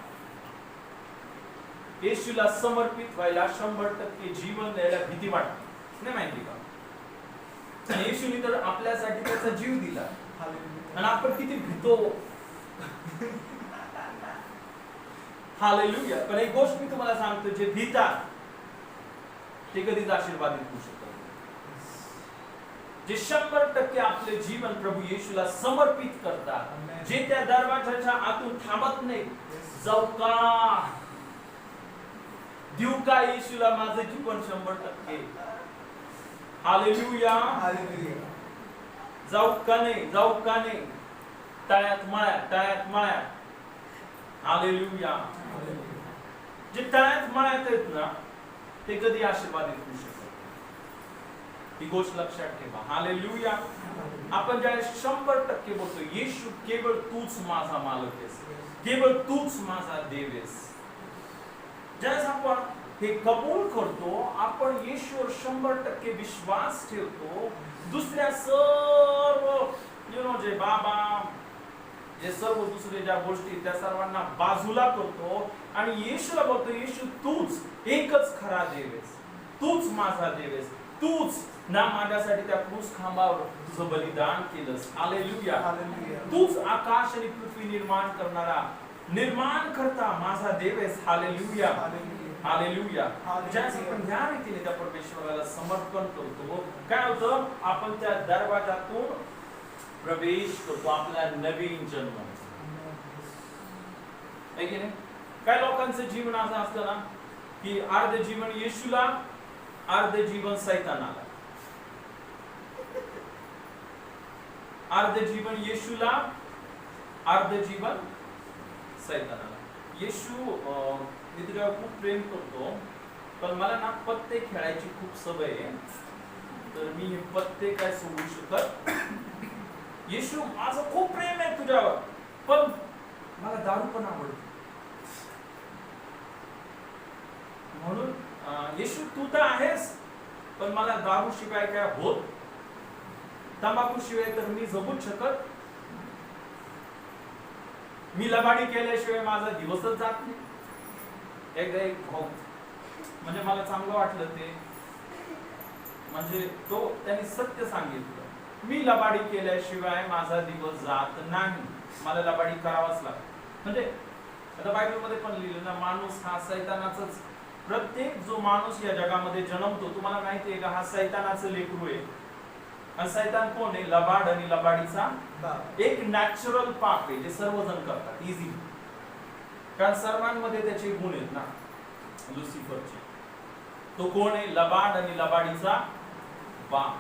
Speaker 1: येशूला समर्पित व्हायला 100% जीवन द्यायला भीती वाटते, नाही माहिती का? आणि येशूने तर आपल्यासाठी त्याचा जीव दिला आणि आपण किती भीतो. हालेलुया. पण एक गोष्ट मी तुम्हाला सांगतो, जे भीतात ते कधीच आशीर्वादित होऊ शकत नाही. जे 100% आपले जीवन प्रभू येशूला समर्पित करतात, जे त्या दरवाजाच्या आतून थांबत नाही, जाऊ का देऊ का येशूला माझं जीवन 100%. हालेलुया. जाऊ का नाही, जाऊ का नाही, तळ्यात माळ्यात, तळ्यात माळ्यात. हालेलुया. जे तळ्यात माळ्यात आहेत ना, ते कधी आशीर्वादित होऊ शकत. ही गोष्ट लक्षात ठेवा. हालेलुया. आपण ज्यावेळेस 100% बोलतो, येशू केवळ तूच माझा मालक आहेस, केवळ तूच माझा देव आहेस, ज्यावेळेस आपण हे कबूल करतो, आपण येशूवर 100% विश्वास ठेवतो, दुसऱ्या सर्व जे बाबा, जे सर्व दुसरे ज्या गोष्टी त्या सर्वांना बाजूला करतो आणि येशूला बोलतो, येशू तूच एकच खरा देव आहेस, तूच माझा देव आहेस, तूच ना माझ्यासाठी त्या क्रूस खांबावर तुझं बलिदान केलंस. हालेलुया. तूच आकाश आणि पृथ्वी निर्माण करणारा, निर्माण करता माझा देव आहेस. हालेलुया. हालेलुया. ज्यावेळेस आपण या रीतीने त्या परमेश्वराला समर्पण करतो, काय होतं? आपण त्या दरवाजातून प्रवेश करतो, आपला नवीन जन्म. आहे की नाही? काय लोकांचं जीवन असं असतं ना, की अर्ध जीवन येशूला, अर्ध जीवन सैतानाला. अर्ध जीवन येशूला, अर्ध जीवन सैतानाला. येशू, मी तुझ्यावर खूप प्रेम करतो, पण मला ना पत्ते खेळायची खूप सवय आहे, तर मी हे पत्ते काय सोडू शकत. येशू, माझं खूप प्रेम आहे तुझ्यावर, पण मला दारू पण आवडते. म्हणून येशू तू तर आहेस, पण मला दारू शिवाय काय होत, तंबाखू शिवाय तर मी जगूच शकत, मी लबाडी केल्याशिवाय माझा दिवसच जात नाही. एकदा एक भाऊ, म्हणजे मला चांगलं वाटलं ते, म्हणजे तो त्यांनी सत्य सांगितलं, मी लबाडी केल्याशिवाय माझा दिवस जात नाही, मला लबाडी करावाच लागतं. म्हणजे आता बायबलमध्ये पण लिहिलं ना, माणूस हा सैतानाचाच, प्रत्येक जो माणूस या जगामध्ये जन्मतो, तुम्हाला माहिती आहे का, हा सैतानाचं लेकरू आहे. आणि सैतान कोण आहे? लबाड आणि लबाडीचा एक नॅचरल पाप आहे, जे सर्वजण करतात इझिली, कारण सर्वांमध्ये त्याचे गुण आहेत ना. लुसिफरचे, तो कोण आहे? लबाड आणि लबाडीचा बाप.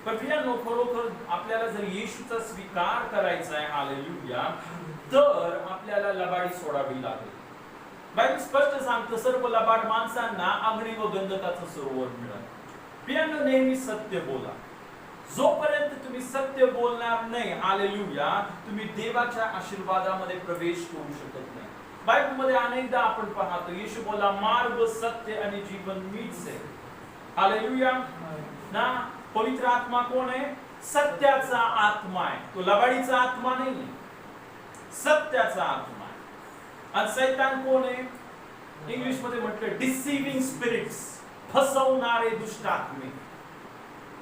Speaker 1: पण प्रियांनो, खरोखर आपल्याला जर येशूचा स्वीकार करायचा आहे, हालेलुया, तर आपल्याला लबाडी सोडावी लागेल. बायबल स्पष्ट सांगतं सर्व लबाड माणसांना अग्नी व गंधकाचं सरोवर मिळेल. प्रियांनो, नेहमी सत्य बोला. जोपर्यंत तुम्ही सत्य बोलणार नाही, हालेलुया, तुम्ही देवाच्या आशीर्वादामध्ये प्रवेश करू शकत नाही. बायबल मध्ये अनेकदा आपण पाहतो येशू बोला, मार्ग, सत्य आणि जीवन मीच आहे. हालेलुया ना. पवित्र आत्मा कोण आहे? सत्याचा आत्मा आहे. तो लबाडीचा आत्मा नाही, सत्याचा आत्मा आहे. आणि सैतान कोण आहे? इंग्लिश मध्ये म्हटलं डिसिव्हिंग स्पिरिट्स, फसवणारे दुष्ट आत्मे,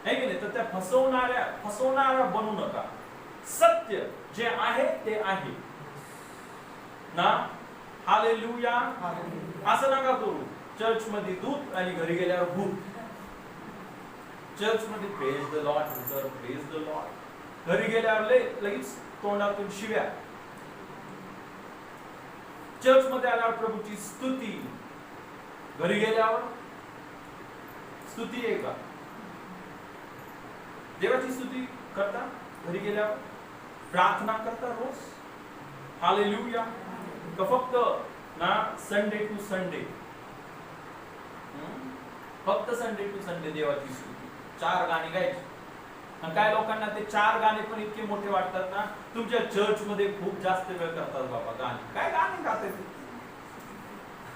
Speaker 1: आहे की नाही? तर त्या फसवणारा बनू नका. सत्य जे आहे ते आहे ना. हालेलुया. असं नका करू चर्च मध्ये दूत आणि घरी गेल्यावर भूत. चर्च मध्ये praise the Lord, praise the Lord, घरी गेल्यावर लगेच तोंडातून शिव्या. चर्च मध्ये आल्यावर प्रभूची स्तुती, घरी गेल्यावर स्तुती आहे का? देवाची स्तुती करता घरी गेल्यावर? प्रार्थना करता रोज? हालेलुया. का फक्त ना संडे टू संडे, फक्त संडे टू संडे देवाची स्तुती, 4 गाणी गायची? आणि काय लोकांना ते 4 गाणे पण इतके मोठे वाटतात ना, तुमच्या चर्च मध्ये खूप जास्त वेळ करतात बाबा गाणी. काय गाणी गातात?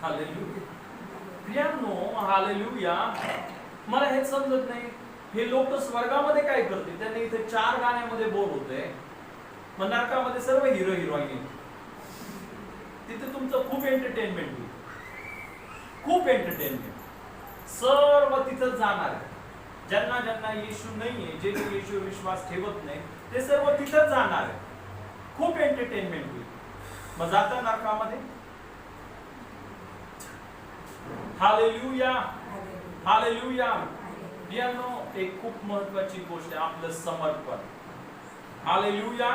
Speaker 1: हालेलुया. प्रियांनो, हालेलुया. मला हे समजत नाही, हे लोक स्वर्गामध्ये काय करतील? त्यांनी इथे 4 गाण्यामध्ये बोर होते, मग नरकामध्ये सर्व हिरो हिरोईन, तिथे तुमचं खूप एंटरटेनमेंट होईल, खूप एंटरटेनमेंट. सर्व तिथं जाणार आहे. ज्यांना ज्यांना येशू नाहीये, जे येशू विश्वास ठेवत नाही, ते सर्व तिथं जाणार आहे. खूप एंटरटेनमेंट होईल. मग जाता नरकामध्ये. Hallelujah, hallelujah. प्रियांनो, एक खूप महत्वाची गोष्ट आहे आपलं समर्पण. हालेलुया.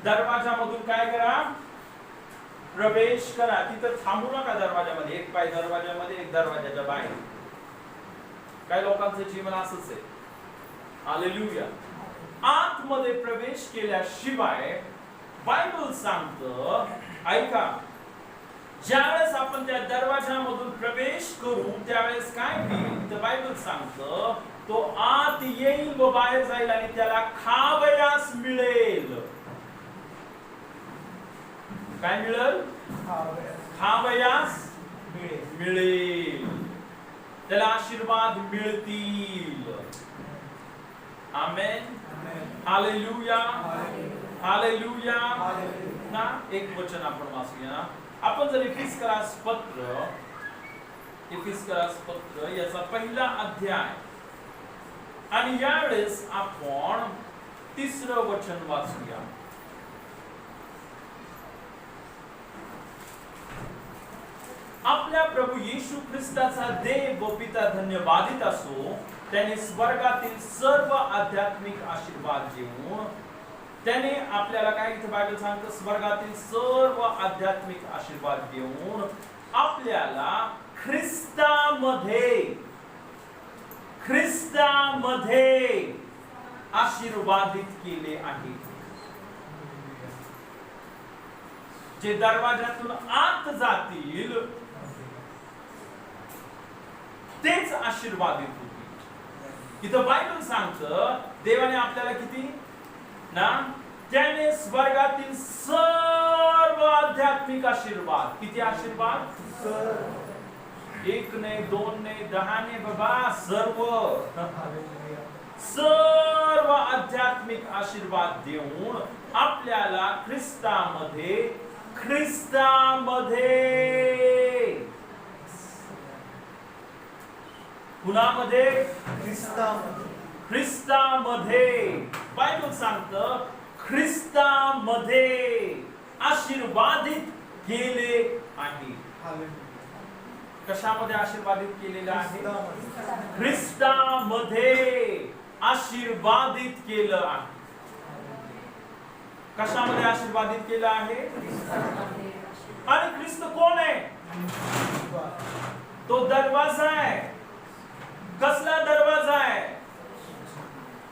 Speaker 1: दरवाजामधून काय करा? प्रवेश करा. तिथं थांबू नका दरवाजामध्ये. एक पाय दरवाजामध्ये, एक दरवाजाच्या बाहेर. काही लोकांचं जीवन असंच आहे. हालेलुया. आतमध्ये प्रवेश केल्याशिवाय बायबल सांगतं, ऐका, ज्यावेळेस आपण त्या दरवाजामधून प्रवेश करू त्यावेळेस काय होईल? तर बायबल सांगतं, तो आत येईल व बाहेर जाईल आणि त्याला खावयास मिळेल. काय मिळेल? खावयास मिळेल. त्याला आशीर्वाद मिळतील. आमेन. हालेलुया, हालेलुया ना. एक वचन आपण वाचूया. आपण जर इफिसकरास पत्र याचा पहिला अध्याय आणि यावेळेस आपण 3रं वचन वाचूया. आपल्या प्रभू येशू ख्रिस्ताचा देव व पिता धन्यवादित असो. त्याने स्वर्गातील सर्व आध्यात्मिक आशीर्वाद देऊन, त्याने आपल्याला काय इथे बायबल सांगतं, स्वर्गातील सर्व आध्यात्मिक आशीर्वाद देऊन आपल्याला ख्रिस्तामध्ये आशीर्वादित केले आहे. जे दरवाजातून आत जातील तेच आशीर्वादित होतील. इथं बायबल सांगतं, देवाने आपल्याला किती ना, त्याने स्वर्गातील सर्व आध्यात्मिक आशीर्वाद, किती आशीर्वाद? 1 नाही, 2 नाही, 10 नाही बाबा, सर्व आध्यात्मिक आशीर्वाद देऊन आपल्याला ख्रिस्तामध्ये कुणामध्ये? ख्रिस्तामध्ये. बायबल सांगतं, ख्रिस्तामध्ये आशीर्वादित केले आहे. कशामध्ये आशीर्वादित केलेलं आहे? ख्रिस्तामध्ये आशीर्वादित केलं आहे. कशामध्ये आशीर्वादित केलं आहे? आणि ख्रिस्त कोण आहे? तो दरवाजा आहे. कसला दरवाजा आहे?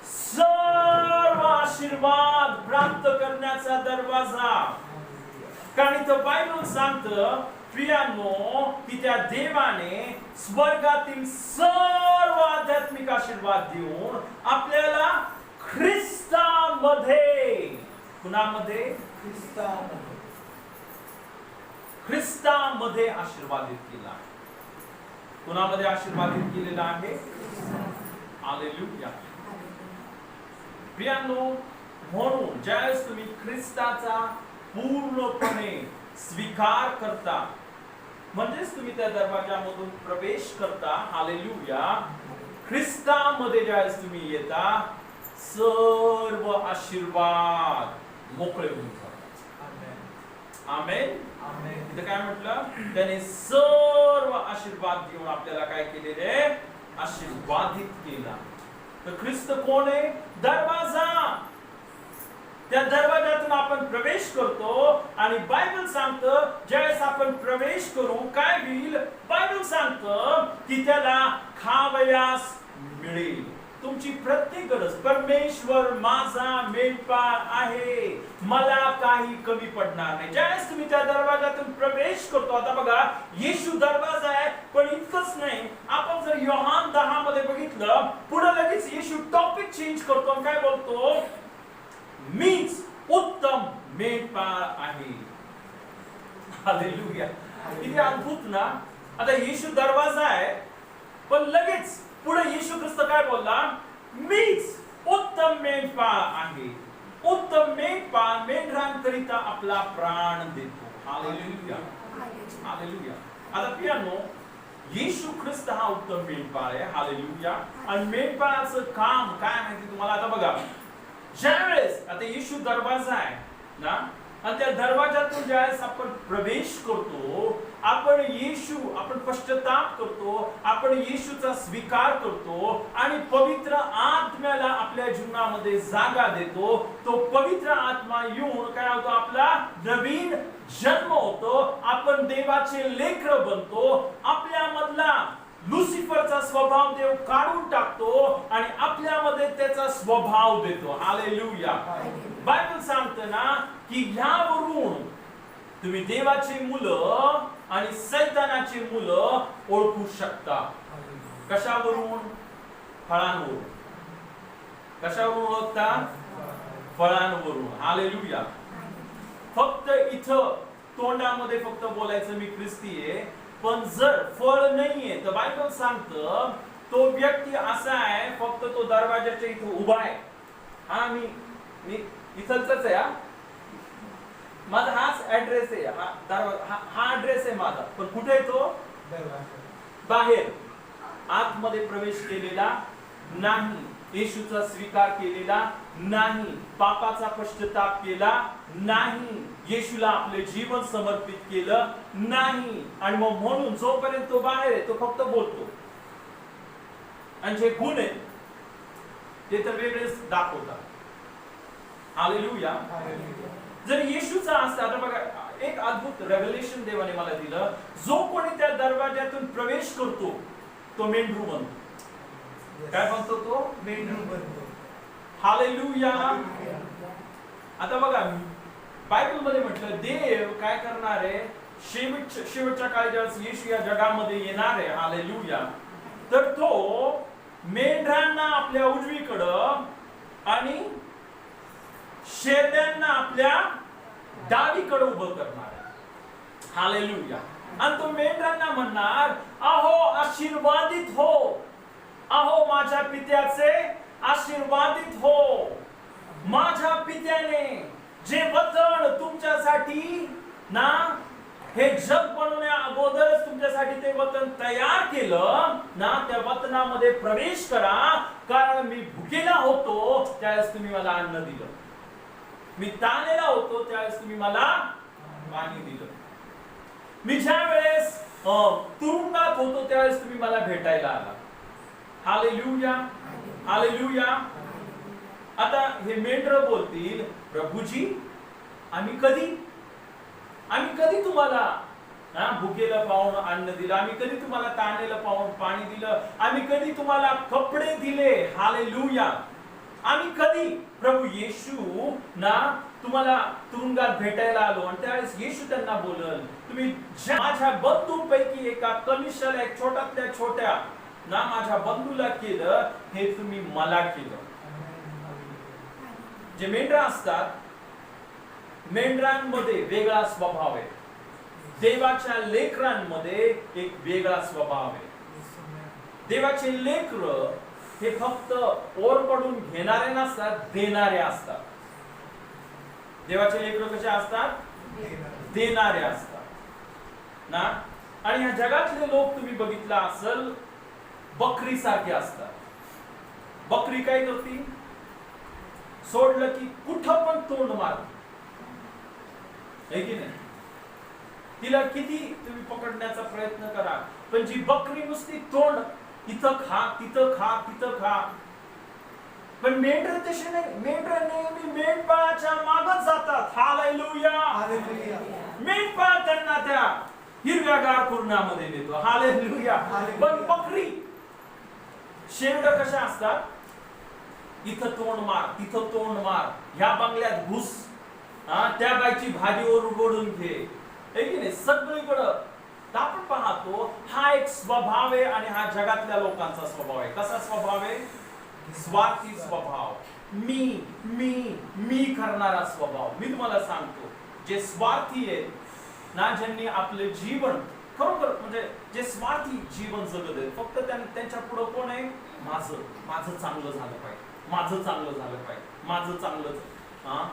Speaker 1: सर्व आशीर्वाद प्राप्त करण्याचा दरवाजा. कारण इथं बायबल सांगतं प्रियानो की त्या देवाने स्वर्गातील सर्व आध्यात्मिक आशीर्वाद देऊन आपल्याला ख्रिस्तामध्ये, कुणामध्ये? ख्रिस्तामध्ये आशीर्वादित केला. कुणामध्ये आशीर्वादित केलेला आहे? हालेलुया. प्रियानो, म्हणून ज्यावेळेस तुम्ही ख्रिस्ताचा पूर्णपणे स्वीकार करता, म्हणजेच तुम्ही त्या दरवाजामधून प्रवेश करता, हालेलुया, ख्रिस्तामध्ये ज्यावेळेस तुम्ही येता, सर्व आशीर्वाद मोकळे होऊन जातात. आमेन. इथं काय म्हटलं? त्याने सर्व आशीर्वाद देऊन आपल्याला काय केलेले? आशीर्वादित केला. तर ख्रिस्त कोण आहे? दरवाजा. त्या दरवाजातून आपण प्रवेश करतो आणि बायबल सांगतं ज्यावेळेस आपण प्रवेश करू काय होईल? बायबल सांगतं की त्याला खावयास मिळेल. तुमची प्रत्येक गरज, परमेश्वर माझा मेंढपाळ आहे, मला काही कमी पडणार नाही. ज्यावेळेस तुम्ही त्या दरवाजातून प्रवेश करतो, आता बघा येशू दरवाजा आहे, पण इतकंच नाही, आपण जर योहान 10 मध्ये बघितलं, पुढे लगेच येशू टॉपिक चेंज करतो आणि काय बोलतो? मीच उत्तम मेंढपाळ आहे. हालेलुया. किती अद्भुत ना. आता येशू दरवाजा आहे, पण लगेच पुढे येशू ख्रिस्त काय बोलला? मीच उत्तम मेंढपाळ आहे. उत्तम मेंढपाळ मेंढरांकरिता आपला प्राण देतो. हालेलुया. हालेलुया. आता प्रियानो, येशू ख्रिस्त हा उत्तम मेंढपाळ आहे. हालेलुया. आणि मेंढपाळाचं काम काय माहिती तुम्हाला? आता बघा, ज्यावेळेस आता येशू दरवाजा आहे ना, आणि त्या दरवाजातून ज्यावेळेस आपण प्रवेश करतो, आपण पश्चाताप करतो, आपण येशूचा स्वीकार करतो आणि पवित्र आत्म्याला आपल्या जीवनामध्ये जागा देतो, तो पवित्र आत्मा येऊन काय होतो? आपला नवीन जन्म होतो, आपण देवाचे लेकरं बनतो, आपल्यामधला लुसिफरचा स्वभाव देव काढून टाकतो आणि आपल्यामध्ये त्याचा स्वभाव देतो. हालेलुया. बायबल सांगतं ना की ह्यावरून तुम्ही देवाची मुलं आणि सैतानाची मुलं ओळखू शकता. कशावरून? फळांवरून. कशावरून ओळखता? फळांवरून. हालेलुया. फक्त इथं तोंडामध्ये फक्त बोलायचं मी ख्रिस्ती आहे, पण जर फळ नाहीये तर बायबल सांगतं तो व्यक्ती असा आहे, फक्त तो दरवाजाच्या इथं उभा आहे. हा मी इथलच आहे, माझा हाच ऍड्रेस आहे, हा ऍड्रेस आहे माझा, पण कुठे आहे तो? बाहेर. आतमध्ये प्रवेश केलेला नाही, येशूचा स्वीकार केलेला नाही, पापाचा पश्चाताप केला नाही, येशूला आपले जीवन समर्पित केलं नाही. आणि मग म्हणून जोपर्यंत तो बाहेर आहे तो फक्त बोलतो, आणि जे गुण आहेत ते तर वेगळेच दाखवतात. हालेलुया. जर येशूचा असता, आता बघा एक अद्भुत रेव्हलेशन देवाने मला दिलं, जो कोणी त्या दरवाजातून प्रवेश करतो तो मेंढरू बनतो. काय बनतो? तो मेंढरू बनतो. हालेलुया. आता बघा बायबल मध्ये म्हटलं देव काय करणार आहे? शेवटच्या काळी ज्यावेळेस येशू या जगामध्ये येणार आहे, हालेलुया, तर तो मेंढरांना आपल्या उजवीकडं आणि शेळ्यांना आपल्या डावीकडे उभं करणार आहे. हालेलुया. आणि तो मेंढरांना म्हणणार, अहो आशीर्वादित हो, अहो माझ्या पित्याचे आशीर्वादित हो. माझ्या पित्याने जे वचन तुमच्यासाठी ना, हे जग बनवण्या अगोदरच तुमच्यासाठी ते वचन तयार केलं ना, त्या वचनामध्ये प्रवेश करा, कारण मी भुकेला होतो त्यावेळेस तुम्ही मला अन्न दिलं, मी ताणलेला होतो त्यावेळेस तुम्ही मला पाणी दिलं, मी ज्या वेळेस तुरुंगात होतो त्यावेळेस तुम्ही मला भेटायला आला. हालेलुया. हालेलुया. आता हे मेंढर बोलतील, प्रभूजी आम्ही कधी तुम्हाला भुकेला पाहून अन्न दिलं, आम्ही कधी तुम्हाला ताणलेलं पाहून पाणी दिलं, आम्ही कधी तुम्हाला कपडे दिले. हालेलुया. आम्ही कधी? प्रभू येशू ना तुम्हाला तुरुंगात भेटायला आलो आणि त्यावेळेस येशू त्यांना बोलल, तुम्ही माझ्या बंधूंपैकी एका कनिष्ठाला, एक छोट्यातल्या छोट्या ना माझ्या बंधूला केलं, हे तुम्ही मला केलं. जे मेंढरा असतात, मेंढरांमध्ये वेगळा स्वभाव आहे, देवाच्या लेकरांमध्ये एक वेगळा स्वभाव आहे. देवाचे लेकर हे फक्त ओरपडून घेणारे नसतात, देणारे असतात. देवाचे लेकर कसे असतात? देणारे असतात ना. आणि ह्या जगातले लोक तुम्ही बघितला असेल, बकरी सारखे असतात. बकरी काय करते? सोडलं की कुठं पण तोंड मारते, है की नाही? तिला किती तुम्ही पकडण्याचा प्रयत्न करा, पण जी बकरी नुसती तोंड इथं खा, तिथं खा, तिथं खा. पण मेंढर तसे नाही. मेंढर नेहमी मेंढपाळाच्या मागच जातात. हालेलुया.
Speaker 3: हालेलुया.
Speaker 1: मेंढपाळ त्यांना त्या हिरव्यागार कुरणामध्ये नेतो. हालेलुया. पण बकरी, शेंड कशा असतात? इथं तोंड मार, तिथं तोंड मार, ह्या बंगल्यात घुस, त्या बाईची भाजी ओरडून घे, है की नाही? सगळीकडं आपण पाहतो. हा एक स्वभाव आहे आणि हा जगातल्या लोकांचा स्वभाव आहे. कसा स्वभाव आहे? स्वार्थी स्वभाव, मी मी मी करणारा स्वभाव. मी तुम्हाला सांगतो, जे स्वार्थी आहेत ना, ज्यांनी आपले जीवन खरोखर म्हणजे जे स्वार्थी जीवन जगत आहेत, फक्त त्यांच्या पुढे कोण आहे? माझं माझं चांगलं झालं पाहिजे, माझं चांगलं झालं पाहिजे, माझं चांगलं,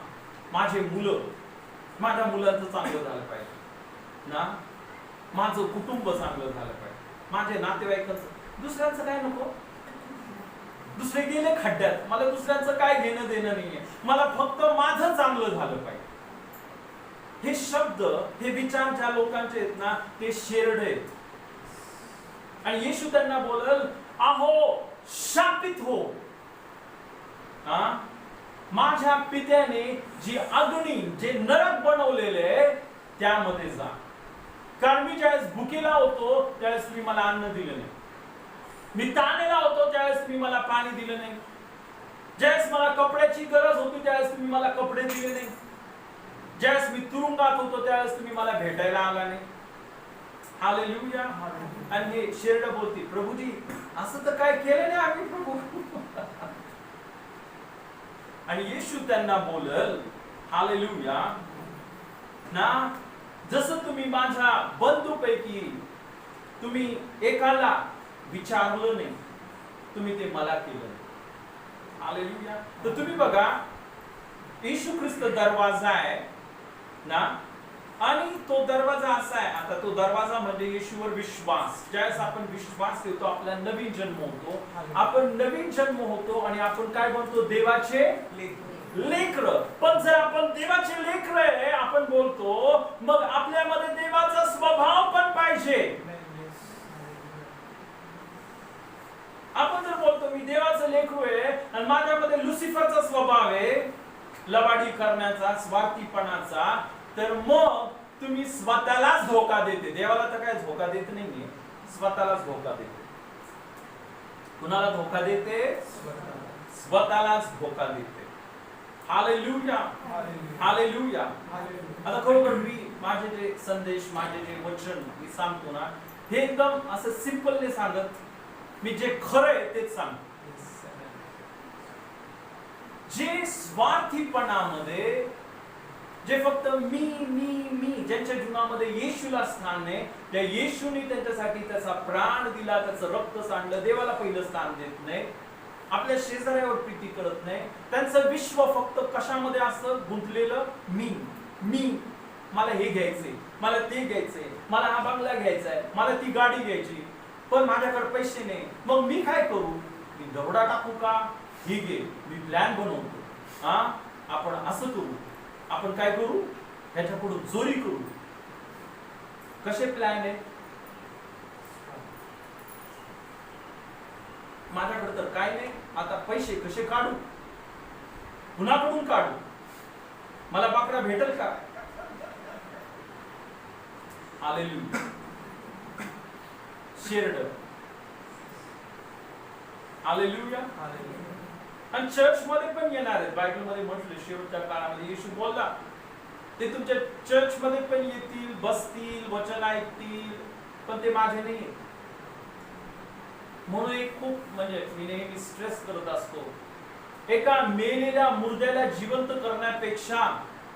Speaker 1: माझे मुलं, माझ्या मुलांचं चांगलं झालं पाहिजे ना, माझं कुटुंब चांगलं झालं पाहिजे, माझे नातेवाईकांचं. दुसऱ्यांचं काय नको. दुसरे गेले खड्ड्यात, मला दुसऱ्यांचं काय घेणं देणं नाहीये, मला फक्त माझं चांगलं झालं पाहिजे. हे शब्द, हे विचार ज्या लोकांचे आहेत ना, ते शेरड आहेत. आणि येशू त्यांना बोलल, अहो शापित हो, माझ्या पित्याने जी अग्नी, जे नरक बनवलेले त्यामध्ये जा. कारण मी ज्यावेळेस भुकेला होतो त्यावेळेस तुम्ही मला अन्न दिलं नाही, मी ताणलेला होतो त्यावेळेस तुम्ही मला पाणी दिलं नाही, ज्यावेळेस मला कपड्याची गरज होती त्यावेळेस तुम्ही मला कपडे दिले नाही, ज्यावेळेस मी तुरुंगात होतो त्यावेळेस तुम्ही मला भेटायला आला नाही. हालेलुया. आणि हे शेरड बोलते, प्रभूजी असं तर काय केलं नाही आम्ही प्रभू. आणि येशू त्यांना बोलल, हालेलुया ना, जसं तुम्ही माझ्या बंधूपैकी तुम्ही एकाला विचारलं नाही, तुम्ही ते मला केलं. हालेलुया. तर तुम्ही बघा, येशू ख्रिस्त दरवाजा आहे ना, आणि तो दरवाजा असा आहे. आता तो दरवाजा म्हणजे येशूवर विश्वास. ज्यावेळेस आपण विश्वास ठेवतो, आपला नवीन जन्म होतो, आपण नवीन जन्म होतो आणि आपण काय बनतो? देवाचे लेकर. पण जर आपण देवाचे लेकर आहे आपण बोलतो, मग आपल्यामध्ये देवाचा स्वभाव पण पाहिजे. आपण जर बोलतो मी देवाचं लेकरू आहे आणि माझ्यामध्ये लुसिफरचा स्वभाव आहे, लबाडी करण्याचा, स्वार्थीपणाचा, तर मग तुम्ही स्वतःलाच धोका देते. देवाला तर काय धोका देत नाहीये, स्वतःलाच धोका देते. कुणाला धोका देते? स्वतःलाच धोका देते. हालेलुया. हालेलुया. आता खरोखर मी माझे जे संदेश, माझे जे वचन मी सांगतो ना, हे एकदम असं सिंपलने सांगत, मी जे खरं आहे तेच सांगतो. जे स्वार्थीपणामध्ये, जे फक्त मी मी मी, ज्यांच्या जीवनामध्ये येशूला स्थान नाही, त्या येशूने त्यांच्यासाठी त्याचा प्राण दिला, त्याचं रक्त सांडलं, देवाला पहिलं स्थान देत नाही, आपल्या शेजाऱ्यावर प्रीती करत नाही, त्यांचं विश्व फक्त कशामध्ये असतं गुंतलेलं? मी मी, मला हे घ्यायचंय, मला ते घ्यायचंय, मला हा बंगला घ्यायचाय, मला ती गाडी घ्यायची, पण माझ्याकडे पैसे नाही, मग मी काय करू? मी दरोडा टाकू का? ही घे, मी प्लॅन बनवतो, आपण असं करू, आपण काय करू? ह्याच्या पुढे चोरी करू. कसे प्लॅन आहे? माझ्याकडे तर काय नाही, आता पैसे कसे काढू? कुणाकडून काढू? मला बाकरा भेटेल का? हालेलुया. शेरड. हालेलुया. आणि चर्च मध्ये पण येणार आहेत. बायबल मध्ये म्हटलं शेवटच्या काळामध्ये येशू बोलला ते तुमच्या चर्च मध्ये पण येतील, बसतील, वचन ऐकतील, पण ते माझे नाही. म्हणून एक खूप म्हणजे मी नेहमी स्ट्रेस करत असतो, एका मेलेल्या मुर्द्याला जिवंत करण्यापेक्षा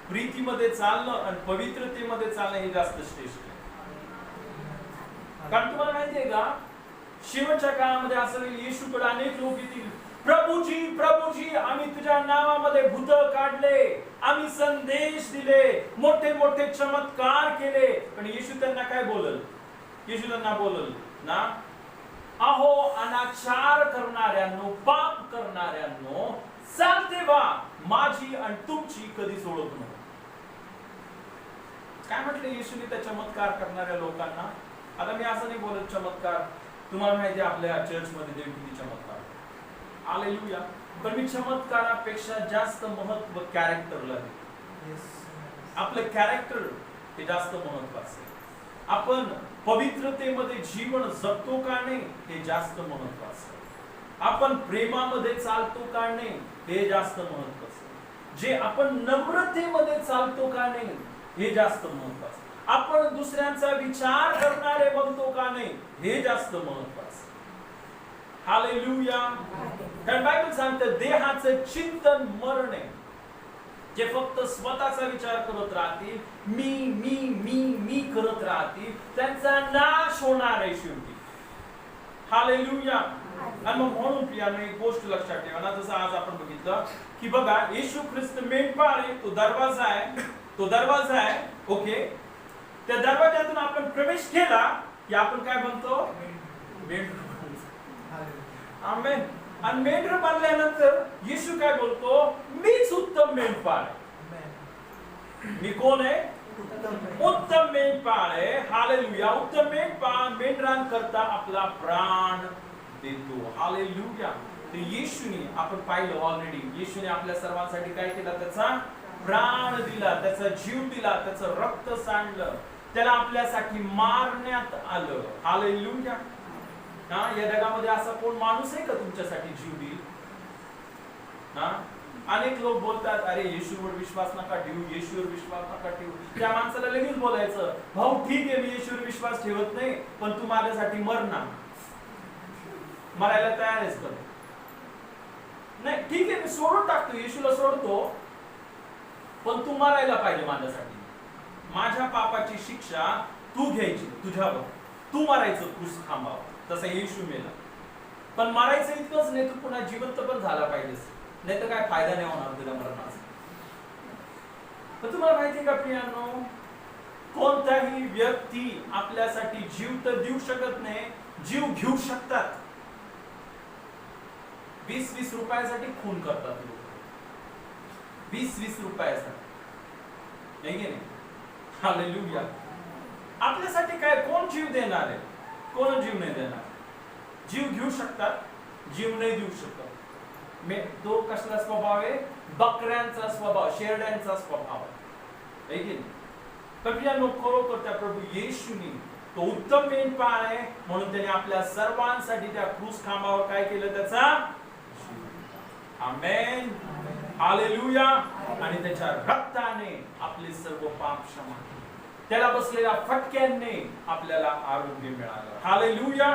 Speaker 1: प्रीतीमध्ये चालणं आणि पवित्रतेमध्ये चालणं हे जास्त श्रेष्ठ आहे. कारण तुम्हाला माहितीये का, शेवटच्या काळामध्ये असं होईल, येशूकडे अनेक लोक येतील, प्रभूजी प्रभूजी आम्ही तुझ्या नावामध्ये भूत काढले, आम्ही संदेश दिले, मोठे मोठे चमत्कार केले, पण येशू त्यांना काय बोलल? येशू त्यांना बोलल ना, अहो अनाचार करणाऱ्यांनो, पाप करणाऱ्यांनो, चालते वा माझी आणि तुमची कधीच ओळख नव्हती. काय म्हटलं येशूने त्या चमत्कार करणाऱ्या लोकांना? आता मी असं नाही बोलत चमत्कार, तुम्हाला माहिती आहे आपल्या चर्च मध्ये देव किती चमत्कार, हालेलुया, पण मी चमत्कारापेक्षा जास्त महत्व कॅरेक्टरला देतो. आपलं कॅरेक्टर हे जास्त महत्वाचं आहे. आपण पवित्रतेमध्ये जीवन जगतो का नाही हे जास्त महत्वाचं आहे. आपण प्रेमामध्ये चालतो का नाही हे जास्त महत्वाचं आहे. जे आपण नम्रतेमध्ये चालतो का नाही हे जास्त महत्वाचं. आपण दुसऱ्यांचा विचार करणारे बनतो का नाही हे जास्त महत्वाचं. हालेलुया. कारण बायबल सांगते देहाचं चिंतन मरण आहे. जे फक्त स्वतःचा विचार करत राहतील, मी मी मी मी करत राहतील, त्यांचा नाश होणार आहे शेवटी. हालेलुया. आणि मग म्हणून प्रियाने एक गोष्ट लक्षात ठेवा ना, जसं आज आपण बघितलं की बघा येशू ख्रिस्त मेंढपाळ आहे, तो दरवाजा आहे, तो दरवाजा आहे. ओके, त्या दरवाजातून आपण प्रवेश केला की आपण काय बनतो? मेंढर. आमेन. आणि मेंढर बनल्यानंतर येशू काय बोलतो? मीच उत्तम मेंढपाळ आहे. मी कोण आहे? उत्तम मेंढपाळ आहे. हालेलुया. उत्तम मेंढपाळ मेंढरांकरता आपला प्राण देतो. हालेलुया. ते येशूने आपण पाहिलं ऑलरेडी, येशूने आपल्या सर्वांसाठी काय केलं? त्याचा प्राण दिला, त्याचा जीव दिला, त्याचं रक्त सांडलं, त्याला आपल्यासाठी मारण्यात आलं. हालेलुया. हा, या जगामध्ये असा कोण माणूस आहे का तुमच्यासाठी जीव देईल? हा, अनेक लोक बोलतात अरे येशूवर विश्वास नका ठेवू, येशूवर विश्वास नका ठेवू. त्या माणसाला लगेच बोलायचं, भाऊ ठीक आहे मी येशूवर विश्वास ठेवत नाही, पण तू माझ्यासाठी मर ना. मरायला तयार आहेस का? नाही ठीक आहे मी सोडून टाकतो, येशूला सोडतो, पण तू मरायला पाहिजे माझ्यासाठी. माझ्या पापाची शिक्षा तू घ्यायची तुझ्यावर, तू मरायचं क्रूस खांबावर. तसा येशू मेला, पण मरायचं इतकंच नाही, तू पुन्हा जिवंत पण झाला पाहिजेस, नाही तर काय फायदा नाही होणार तुझ्या मरणाचा. पण तुम्हाला माहिती का प्रियांनो, कोणताही व्यक्ती आपल्यासाठी जीव तर देऊ शकत नाही, जीव घेऊ शकतात. 20-20 रुपयासाठी खून करतात लोक, 20-20 रुपयासाठी, नाही की नाही? हालेलुया. आपल्यासाठी काय कोण जीव देणार आहे? कोण जीव नाही देणार. जीव घेऊ शकतात, जीव नाही देऊ शकत. तो कसला स्वभाव आहे? बकऱ्यांचा स्वभाव, शेरड्यांचा स्वभाव आहे की नाही? पण या खरोखर त्या प्रभू येशूनी तो उत्तम मेंढपाळ आहे, म्हणून त्याने आपल्या सर्वांसाठी त्या क्रूस खांबावर काय केलं? त्याचा आमेन, हालेलुया. आणि त्याच्या रक्ताने आपले सर्व पाप क्षमा केले. त्याला बसलेल्या फटक्यांनी आपल्याला आरोग्य मिळालं. हालेलुया.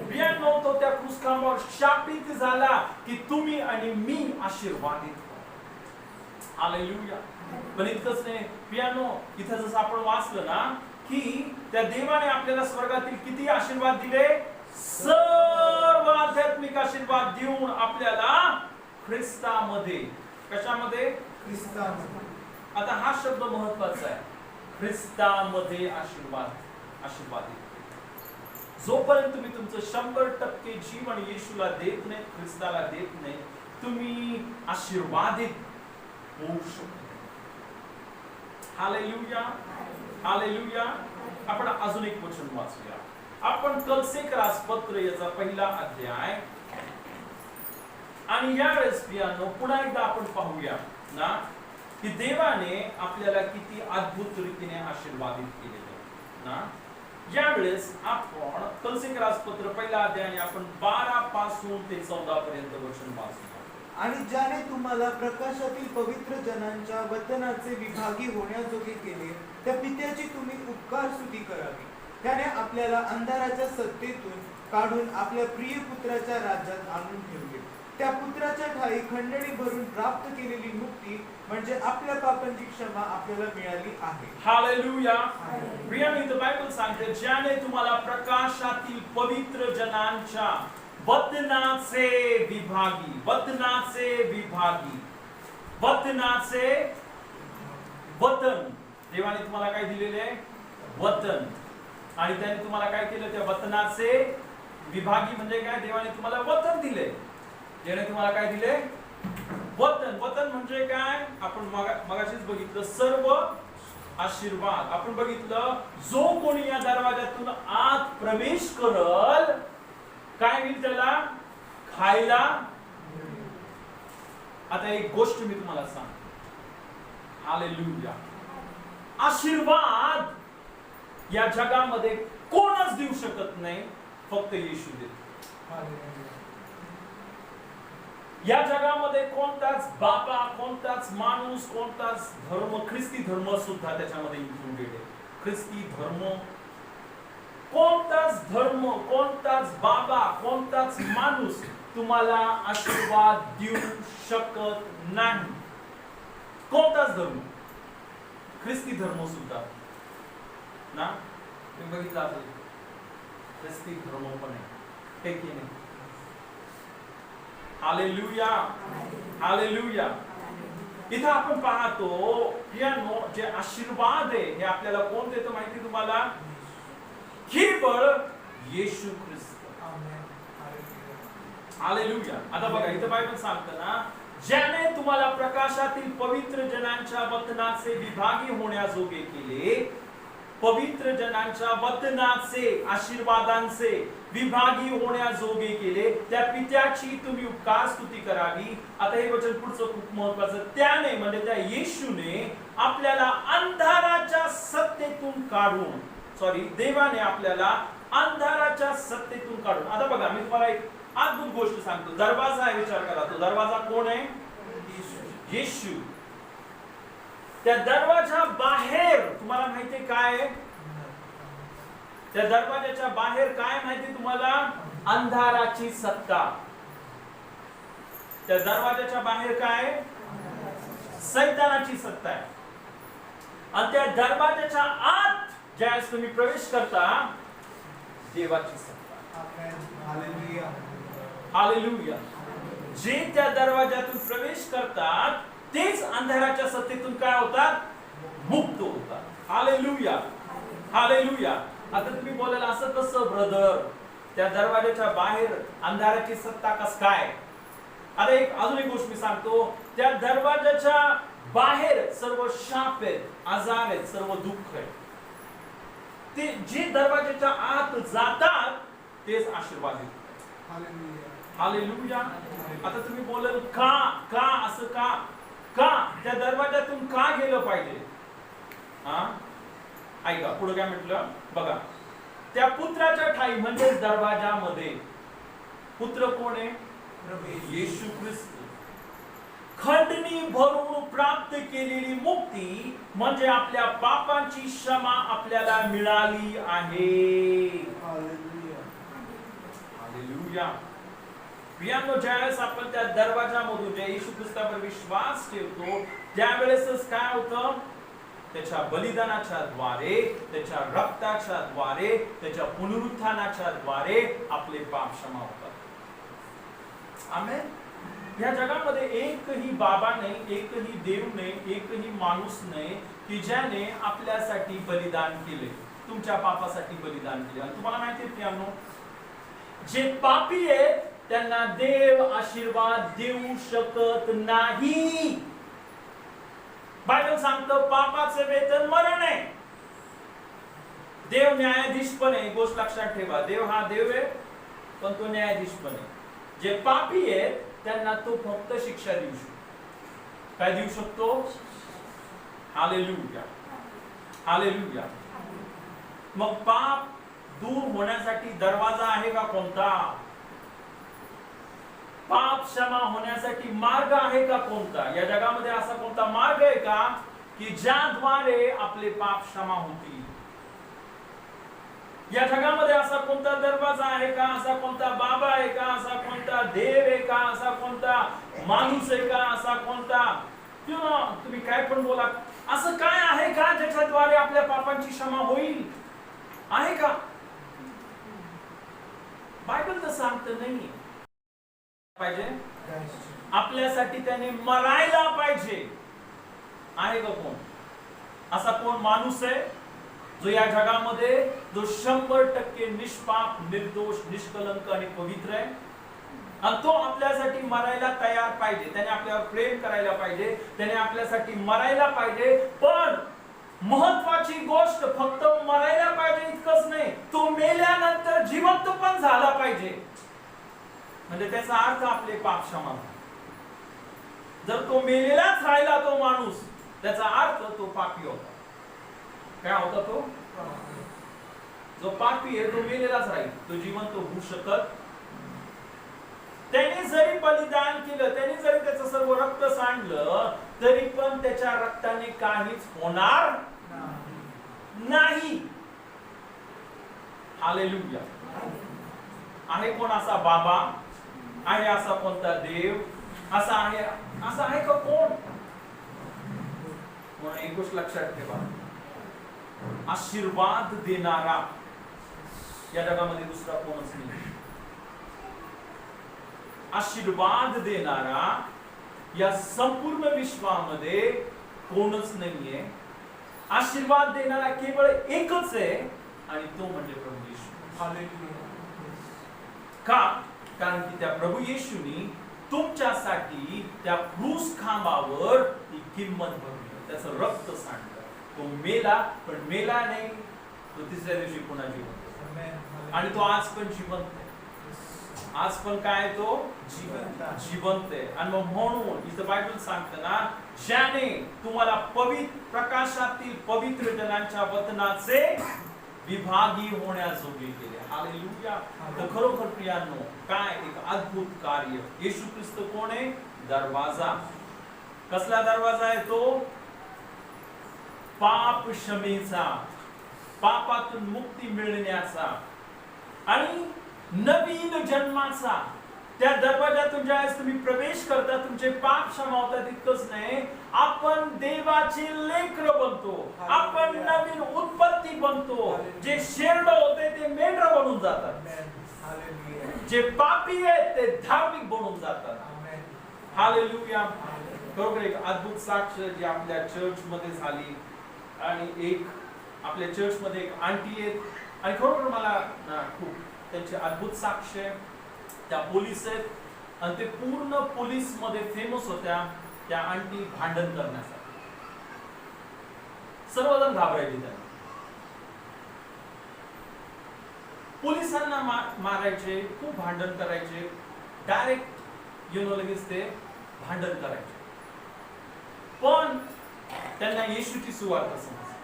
Speaker 1: प्रियांनो, तो त्या क्रूस खांबावर शापित झाला की तुम्ही आणि मी आशीर्वादित व्हा. हालेलुया. पण इतकंच नाही प्रियांनो, इथं जसं आपण वाचलं ना की त्या देवाने आपल्याला स्वर्गातील किती आशीर्वाद दिले? सर्व आध्यात्मिक आशीर्वाद देऊन आपल्याला ख्रिस्तामध्ये, कशामध्ये?
Speaker 5: ख्रिस्तामध्ये.
Speaker 1: आता हा शब्द महत्वाचा आहे, ख्रिस्तामध्ये आशीर्वाद, आशीर्वादित. जोपर्यंत तुम्ही तुमचं 100% जीवन येशूला देत नाही, ख्रिस्ताला देत नाही, तुम्ही आशीर्वादित होऊ शकता. Hallelujah, hallelujah. आपण अजून एक वचन वाचूया. आपण कलसेकरास पत्र याचा पहिला अध्याय, आणि यावेळेस प्रियांनो पुन्हा एकदा आपण पाहूया ना की देवाने आपल्याला किती अद्भुत रीतीने आशीर्वादित केलेले ना. यावेळेस आपण कलसेकरास पत्र पहिला अध्याय आपण 12 पासून ते 14 पर्यंत वचन वाचूया.
Speaker 5: आणि ज्याने तुम्हाला प्रकाशातील पवित्र जनांच्या वतनाचे विभागी होण्याजोगे केले, त्या पित्याची तुम्ही उपकार स्तुती करावी. त्याने आपल्याला अंधाराच्या सत्तेतून काढून आपल्या प्रिय पुत्राच्या राज्यात आणून ठेवले. त्या पुत्राच्या ठायी खंडणी भरून प्राप्त केलेली मुक्ती म्हणजे आपल्या पापांची क्षमा आपल्याला मिळाली आहे.
Speaker 1: हालेलुया. प्रियानो, इथं बायबल सांगते, ज्याने तुम्हाला प्रकाशातील पवित्र जनांच्या वतनाचे विभागी, वतनाचे विभागी, वतनाचे वतन. देवाने तुम्हाला काय दिलेले आहे? वतन. आणि त्याने तुम्हाला काय केलं? त्या वतनाचे विभागी म्हणजे काय? देवाने तुम्हाला वतन दिले. त्याने तुम्हाला काय दिले? वतन. वतन म्हणजे काय? आपण मगाशीच बघितलं, सर्व आशीर्वाद. आपण बघितलं, जो कोणी या दरवाजातून आत प्रवेश करल, काय होईल त्याला? खायला. आता एक गोष्ट मी तुम्हाला सांगतो. हालेलुया. आशीर्वाद या जगामध्ये कोणच देऊ शकत नाही, फक्त येशू देतो. या जगामध्ये कोणताच बाबा, कोणताच माणूस, कोणताच धर्म, ख्रिस्ती धर्म सुद्धा त्याच्यामध्ये इन्क्लुडेड आहे. ख्रिस्ती धर्म, कोणताच धर्म, कोणताच बाबा, कोणताच माणूस तुम्हाला आशीर्वाद देऊ शकत नाही. कोणताच धर्म, ख्रिस्ती धर्म सुद्धा ना. तुम्ही बघितलं असेल, ख्रिस्ती धर्म पण आहे, हे की नाही? हालेलुया. हालेलुया. इथं आपण पाहतो, प्रियानो, जे आशीर्वाद आहे हे आपल्याला कोण देतो माहिती तुम्हाला? केवळ येशू ख्रिस्त. हालेलुया. आता बघा, इथं बायबल सांगतं ना, ज्याने तुम्हाला प्रकाशातील पवित्र जनांच्या वतनाचे विभागी होण्याजोगे केले, पवित्र जनांच्या वतनाचे, आशीर्वादांचे विभागी होण्याजोगे केले, त्या पित्याची तुम्ही उपकार स्तुती करावी. आता हे वचन पुढचं खूप महत्वाचं. त्याने म्हणजे त्या येशूने आपल्याला अंधाराच्या सत्तेतून काढून, देवाने आपल्याला अंधाराच्या सत्तेतून काढून. आता बघा, मी तुम्हाला एक अद्भुत गोष्ट सांगतो. दरवाजा आहे, विचार करा. तो दरवाजा कोण आहे? येशू. त्या दरवाजा बाहेर तुम्हाला माहिती काय आहे? त्या दरवाजाच्या बाहेर काय माहिती तुम्हाला? अंधाराची सत्ता. त्या दरवाजाच्या बाहेर काय? सैतानाची सत्ता आहे. आणि त्या दरवाजाच्या आत ज्यावेळेस तुम्ही प्रवेश करता, देवाची सत्ता.
Speaker 5: हालेलुया.
Speaker 1: हालेलुया. जे त्या दरवाजातून प्रवेश करतात तेच अंधाराच्या सत्तेतून काय होतात? मुक्त होतात. हालेलुया. हालेलुया. आता तुम्ही बोलायला, असं कसं ब्रदर? त्या दरवाजाच्या बाहेर अंधाराची सत्ता कस काय? आता अजून एक गोष्ट मी सांगतो. त्या दरवाजाच्या बाहेर सर्व शाप आहेत, आजार आहेत, सर्व दुःख आहे. ते जे दरवाजाच्या आत जातात तेच आशीर्वाद आहेत.
Speaker 5: हालेलुया.
Speaker 1: हालेलुया. आता तुम्ही बोलाल, का असं का? त्या दरवाजातून का गेलं पाहिजे? ऐका, पुढे काय म्हटलं बघा. त्या पुत्राच्या ठाई म्हणजे दरवाजामध्ये पुत्र कोण आहे? येशू ख्रिस्त. खंडणी भरून प्राप्त केलेली मुक्ती म्हणजे आपल्या पापांची क्षमा आपल्याला मिळाली आहे.
Speaker 5: हालेलुया.
Speaker 1: हालेलुया. प्रियांनो, ज्यावेळेस आपण त्या दरवाजामधून ज्या येशू ख्रिस्तावर विश्वास ठेवतो, त्यावेळेसच काय होतं? त्याच्या बलिदानाच्या द्वारे, त्याच्या रक्ताच्या द्वारे, त्याच्या पुनरुत्थानाच्या द्वारे आपले पाप क्षमा होतात. आमेन. या जगामध्ये एकही बाबा नाही, एकही देव नाही, एकही माणूस नाही की ज्याने आपल्यासाठी बलिदान केले, तुमच्या पापासाठी बलिदान केले. आणि तुम्हाला माहिती आहे प्रियांनो, जे पापी आहेत त्यांना देव आशीर्वाद देऊ शकत नाही. बायबल सांगतं, पापाचं वेतन मरण आहे. देव न्यायाधीश पण आहे. गोष्ट लक्षात ठेवा, देव हा देव आहे, पण तो न्यायाधीश पण आहे. जे पापी आहेत त्यांना तो फक्त शिक्षा देऊ शकतो. काय देऊ शकतो? हालेलुया. हालेलुया. मग पाप दूर होण्यासाठी दरवाजा आहे का कोणता? पाप क्षमा होण्यासाठी मार्ग आहे का कोणता? या जगामध्ये असा कोणता मार्ग आहे का की ज्याद्वारे आपले पाप क्षमा होतील? या जगामध्ये असा कोणता दरवाजा आहे का? असा कोणता बाबा आहे का? असा कोणता देव आहे का? असा कोणता माणूस आहे का? असा कोणता किंवा तुम्ही काय पण बोला, असं काय आहे का ज्याच्याद्वारे आपल्या पापांची क्षमा होईल? आहे का? बायबल तर सांगत नाही पाहिजे आपल्यासाठी त्याने मरायला पाहिजे. आहे का कोण असा कोण माणूस आहे जो या जगामध्ये जो 100% निष्पाप, निर्दोष, निष्कलंक आणि पवित्र आहे आणि तो आपल्यासाठी मरायला तयार पाहिजे? त्याने आपल्यावर प्रेम करायला पाहिजे, त्याने आपल्यासाठी मरायला पाहिजे. पण महत्वाची गोष्ट फक्त मरायला पाहिजे इतकंच नाही, तो मेल्यानंतर जिवंत पण झाला पाहिजे. म्हणजे त्याचा अर्थ आपले पाप क्षमा. जर तो मेलेलाच राहिला तो माणूस, त्याचा अर्थ तो पापी होता. काय होता तो? जो पापी आहे तो मेलेलाच राहील, तो जिवंत होऊ शकत. त्याने जरी बलिदान केलं, त्याने जरी त्याचं सर्व रक्त सांडलं, तरी पण त्याच्या रक्ताने काहीच होणार नाही. हालेलुया. आहे कोण असा बाबा? आहे असा कोणता देव? असा आहे का कोण? म्हणून एक गोष्ट लक्षात ठेवा, आशीर्वाद देणारा या जगामध्ये दुसरा कोणच नाही. आशीर्वाद देणारा या संपूर्ण विश्वामध्ये कोणच नाहीये. आशीर्वाद देणारा केवळ एकच आहे आणि तो म्हणजे प्रभू येशू. का? कारण की त्या प्रभू येशूनी तुमच्यासाठी त्या क्रूस खांबावर ती किंमत भरली, त्याचं रक्त सांडलं. तो मेला, पण मेला नाही, तो तिसऱ्या दिवशी पुन्हा जिवंत. आणि तो आज पण जिवंत आहे. आज पण काय तो जिवंत आहे. आणि मग म्हणून इथं बायबल सांगतं ना, ज्याने तुम्हाला पवित्र प्रकाशातील पवित्र जनांच्या वतनाचे विभागी होण्याजोगे केले. हालेलुया. तर खरोखर प्रियांनो, काय एक अद्भुत कार्य. येशू ख्रिस्त कोण आहे? दरवाजा. कसला दरवाजा आहे तो? पाप क्षमेचा, पापातून मुक्ती मिळण्याचा आणि नवीन जन्माचा. त्या दरवाजातून ज्यावेळेस तुम्ही प्रवेश करता, तुमचे पाप क्षमा होतात. इतकंच नाही, आपण देवाचे लेकरं बनतो, आपण नवीन उत्पत्ती बनतो. जे शेरड होते ते मेंढर बनून जातात, जे पापी आहेत ते धार्मिक बनून जातात. हालेलुया. बरोबर. एक अद्भुत साक्ष जी आपल्या चर्च मध्ये झाली, आणि एक आपल्या चर्च मध्ये एक आंटी आहेत आणि खरोखर मला खूप त्यांचे अद्भुत साक्ष आहे. त्या पोलीस आहेत आणि ते पूर्ण पोलीस मध्ये फेमस होत्या. त्या आंटी भांडण करण्यासाठी सर्वजण घाबरायचे त्यांना. पोलिसांना मारायचे, खूप भांडण करायचे, डायरेक्ट लगेच ते भांडण करायचे. पण त्यांना येशूची सुवार्ता समजली.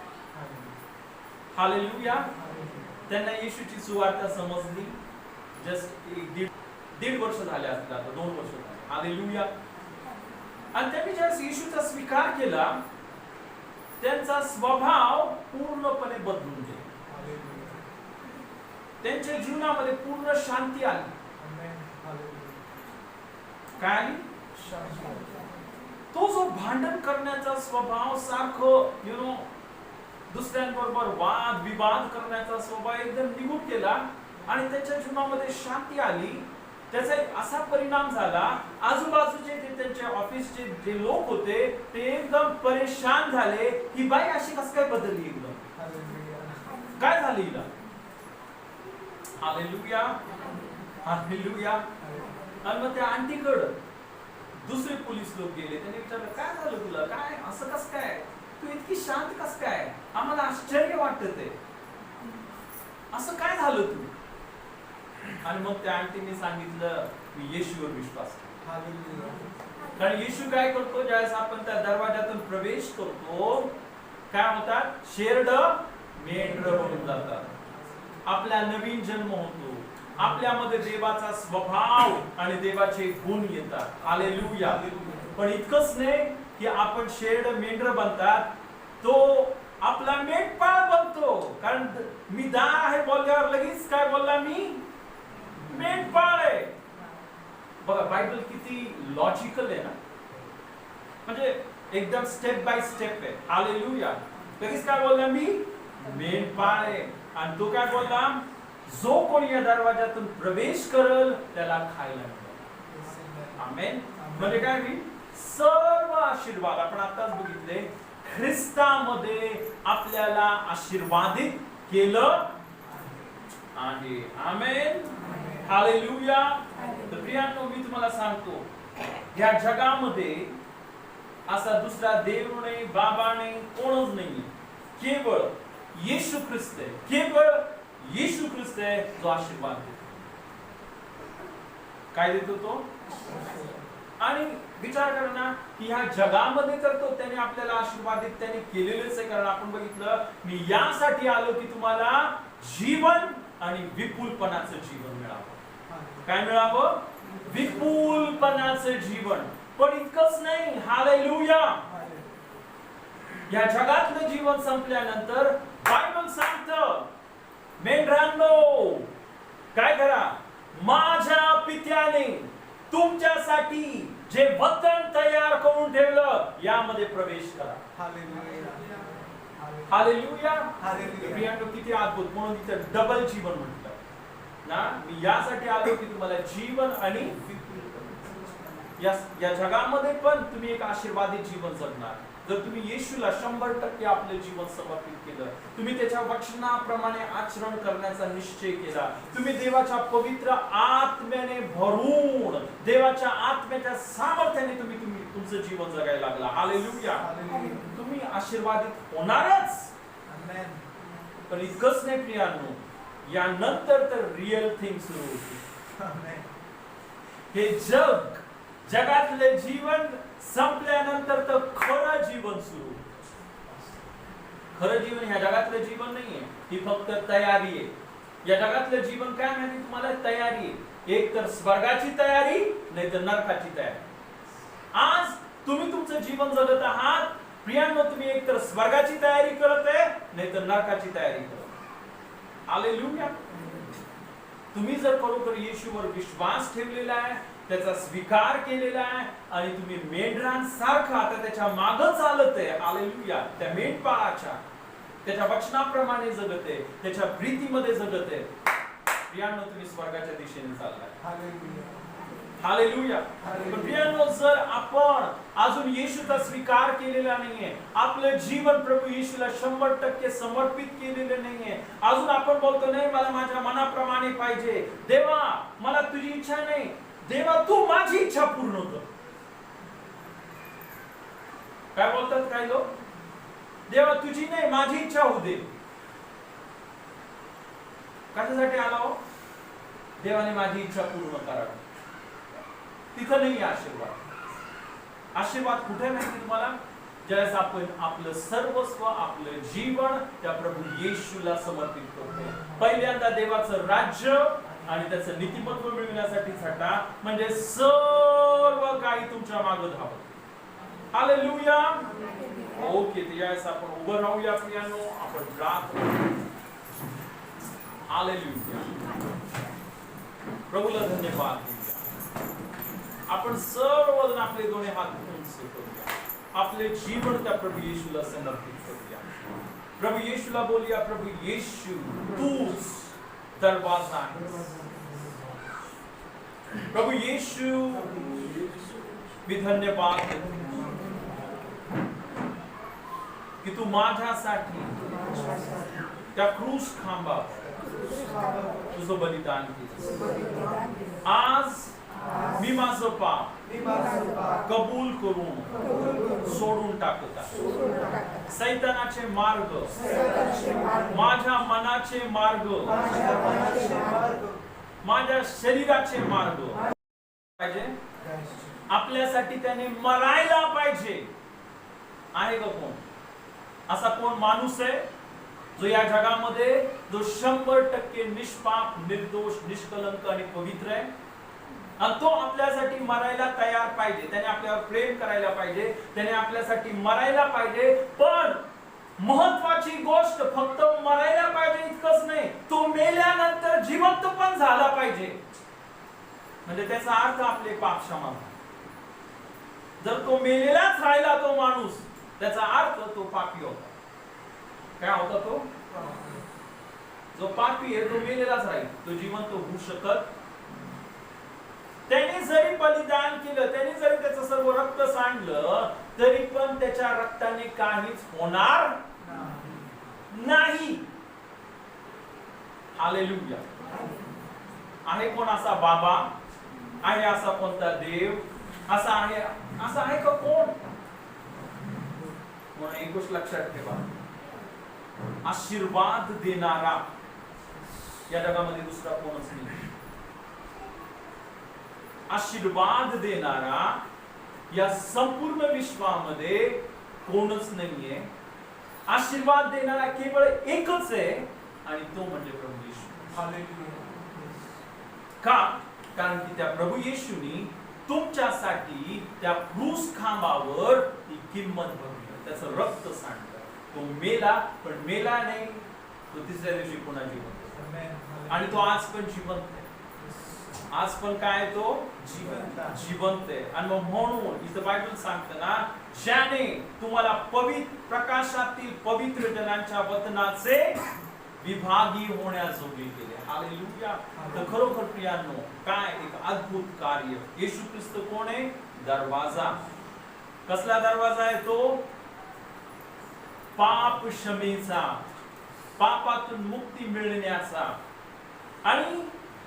Speaker 1: हालेलुया. त्यांना येशूची सुवार्ता समजली. जस्ट दीड वर्ष झाले असतील, आता 2 वर्ष झाले. हालेलुया. आणि त्यांनी ज्यावेळेस येशूचा स्वीकार केला, त्यांचा स्वभाव पूर्णपणे बदलून गेला. त्यांच्या जीवनामध्ये पूर्ण शांती आली. काय आली? तो जो भांडण करण्याचा स्वभाव, सारखं दुसऱ्यांबरोबर वाद विवाद करण्याचा स्वभाव एकदम निघून गेला आणि त्याच्या जीवनामध्ये शांती आली. त्याचा एक असा परिणाम झाला, आजूबाजूचे जे त्यांच्या ऑफिसचे जे लोक होते ते एकदम परेशान झाले. ही बाई अशी कसं काय बदलली? एकदम काय झालं हिला? हालेलुया. हालेलुया. आणि मग त्या आंटीकडं दुसरे पोलीस लोक गेले. त्यांनी विचारलं, काय झालं तुला? काय असं कस काय? तू इतकी शांत कस काय? आम्हाला आश्चर्य वाटत आहे. असं काय झालं तू? आणि मग त्या आंटीने सांगितलं, मी येशूवर विश्वास करतो. कारण येशू काय करतो, ज्यावेळेस आपण त्या दरवाजातून प्रवेश करतो, काय होतात? शेरड मेंढर बनून जातात. आपला नवीन जन्म होतो. आपल्यामध्ये देवाचा स्वभाव आणि देवाचे गुण येतात. हालेलुया. पण इतकंच नाही की आपण शेड मेंढर बनतात, तो आपला मेंढपाळ बनतो. कारण मी दार आहे बोलल्यावर लगेच काय बोलला, मी मेंढपाळ आहे. बघा बायबल किती लॉजिकल आहे ना, म्हणजे एकदम स्टेप बाय स्टेप आहे. हालेलुया. लगेच काय बोलला, मी मेंढपाळ आहे. आणि तो काय बोलला, जो कोणी या दरवाजातून प्रवेश करल त्याला खायला मिळेल. आमेन. म्हणजे काय, मी सर्व आशीर्वाद आपण आताच बघितले, ख्रिस्तामध्ये आपल्याला आशीर्वादित केलं आहे. आमेन. हालेलुया. तर प्रियांनो, मी तुम्हाला सांगतो, या जगामध्ये असा दुसरा देव नाही, बाबा नाही, कोणच नाही. केवळ येशू ख्रिस्त आहे. केवळ येशू ख्रिस्त आहे जो आशीर्वाद देतो. काय देतो तो? आणि विचार करा ना की ह्या जगामध्ये तर तो त्याने आपल्याला आशीर्वादित त्याने केलेलेच आहे. कारण आपण बघितलं, मी यासाठी आलो की तुम्हाला जीवन आणि विपुलपणाचं जीवन मिळावं. काय मिळावं? विपुलपणाचं जीवन. पण इतकंच नाही. हालेलुया. या जगातलं जीवन संपल्यानंतर बायबल सांगतं, मेंढरांनो काय करा, माझ्या पित्याने तुमच्यासाठी जे वतन तयार करून ठेवलं यामध्ये प्रवेश करा. हालेलुया. प्रियांनो, किती अद्भुत. म्हणून तिथे डबल जीवन म्हटलं ना. मी यासाठी आलो की तुम्हाला जीवन आणि या जगामध्ये पण तुम्ही एक आशीर्वादित जीवन जगणार. जर तुम्ही येशूला 100% आपले जीवन समर्पित केलं, तुम्ही त्याच्या वचनाप्रमाणे आचरण करण्याचा निश्चय केला, तुम्ही देवाच्या पवित्र आत्म्याने भरून देवाच्या आत्म्याच्या सामर्थ्याने तुम्ही तुमचं जीवन जगायला लागला. हालेलुया. तुम्ही आशीर्वादित होणारच. पण इतकंच नाही प्रियांनो, यानंतर तर रिअल थिंग सुरू होती. हे जगातले जीवन संपल्यानंतर तर खरं जीवन सुरू. खरं जीवन ह्या जगातलं जीवन नाहीये, ही फक्त तयारी आहे. या जगातलं जीवन काय माहिती तुम्हाला? तयारी आहे. एक तर स्वर्गाची तयारी, नाही तर नरकाची तयारी. आज तुम्ही तुमचं जीवन जगत आहात प्रियांनो, तुम्ही एक तर स्वर्गाची तयारी करत आहे, नाही तर नरकाची तयारी करत. हालेलुया. तुम्ही जर खरोखर येशूवर विश्वास ठेवलेला आहे, त्याचा स्वीकार केलेला आहे आणि तुम्ही मेंढरांसारखं आता त्याच्या मागं चालत आहे. हालेलुया. त्या मेंढपाळाच्या त्याच्या वचनाप्रमाणे जगत आहे, त्याच्या प्रीतीमध्ये जगत आहे. प्रियांनो, तुम्ही स्वर्गाच्या दिशेने चाललाय. हालेलुया. पण प्रियांनो, जर आपण अजून येशूचा स्वीकार केलेला नाहीये, आपलं जीवन प्रभू येशूला 100% समर्पित केलेलं नाहीये, अजून आपण बोलतो नाही मला माझ्या मनाप्रमाणे पाहिजे, देवा मला तुझी इच्छा नाही, देवा तू माझी इच्छा पूर्ण कर. काय बोलतात काय लोक? देवा तुझी नाही माझी इच्छा होऊ दे. कशासाठी आला हो? देवाने माझी इच्छा पूर्ण करावी. तिथं नाही आशीर्वाद. आशीर्वाद कुठे माहिती तुम्हाला? ज्यावेळेस आपण आपलं सर्वस्व, आपलं जीवन त्या प्रभू येशूला समर्पित करतो. पहिल्यांदा देवाचं राज्य आणि त्याचं नीतिमत्व मिळवण्यासाठी झटा, म्हणजे सर्व काही तुमच्या मागे धावत. हालेलुया. ओके, तर यावेळेस आपण उभं राहूया प्रियांनो, आपण प्रार्थना. हालेलुया. प्रभूला धन्यवाद देऊया. आपण सर्वजण आपले दोन्ही हात उंच करूया, आपले जीवन त्या प्रभू येशूला समर्पित करूया. प्रभू येशूला बोलूया, प्रभू येशू तूच दरवाजा आहेस. प्रभू येशू मी धन्यवाद देतो की तू माझ्यासाठी त्या क्रूस खांबावर तुझं बलिदान केलं. आज मी माझं पाप कबूल करून सोडून टाकत आहे. सैतानाचे मार्ग, माझ्या मनाचे मार्ग, माझ्या शरीराचे मार्ग पाहिजे. आपल्यासाठी त्याने मरायला पाहिजे. आहे का कोण असा कोण माणूस आहे जो या जगामध्ये जो 100% निष्पाप, निर्दोष, निष्कलंक आणि पवित्र आहे, आणि तो आपल्यासाठी मरायला तयार पाहिजे, त्याने आपल्यावर प्रेम करायला पाहिजे, त्याने आपल्यासाठी मरायला पाहिजे. पण महत्वाची गोष्ट फक्त मरायला पाहिजे इतकंच नाही, तो मेल्यानंतर जिवंत पण झाला पाहिजे. म्हणजे त्याचा अर्थ आपले पाप क्षमा. जर तो मेलेलाच राहिला तो माणूस, त्याचा अर्थ तो पापी होता. काय होता तो? जो पापी आहे तो मेलेलाच राहील, तो जिवंत होऊ शकत. त्याने जरी बलिदान केलं, त्याने जरी त्याचं सर्व रक्त सांडलं, तरी पण त्याच्या रक्ताने काहीच होणार नाही. हालेलुया. आहे कोण असा बाबा? आहे असा कोणता देव? असा आहे का कोण? म्हणून एक गोष्ट लक्षात ठेवा, आशीर्वाद देणारा या जगामध्ये दुसरा कोणच नाही. आशीर्वाद देणारा या संपूर्ण विश्वामध्ये कोणच नाहीये. आशीर्वाद देणारा केवळ एकच आहे, आणि तो म्हणजे प्रभू येशू. का? कारण की त्या प्रभू येशूनी तुमच्यासाठी त्या क्रूस खांबावर ती किंमत भरली, त्याचं रक्त सांडलं. तो मेला, पण मेला नाही, तो तिसऱ्या दिवशी पुन्हा जिवंत. आणि तो आज पण जिवंत आहे. आज पण काय तो जिवंत आहे. आणि मग म्हणून इथं बायबल सांगतं ना, ज्याने तुम्हाला पवित्र प्रकाशातील पवित्र जनांच्या वतनाचे विभागी होण्याजोगे केले. हालेलुया. तर खरोखर प्रियांनो, काय एक अद्भुत कार्य. येशू ख्रिस्त कोण आहे? दरवाजा. कसला दरवाजा आहे तो? पाप क्षमेचा, पापातून मुक्ती मिळण्याचा आणि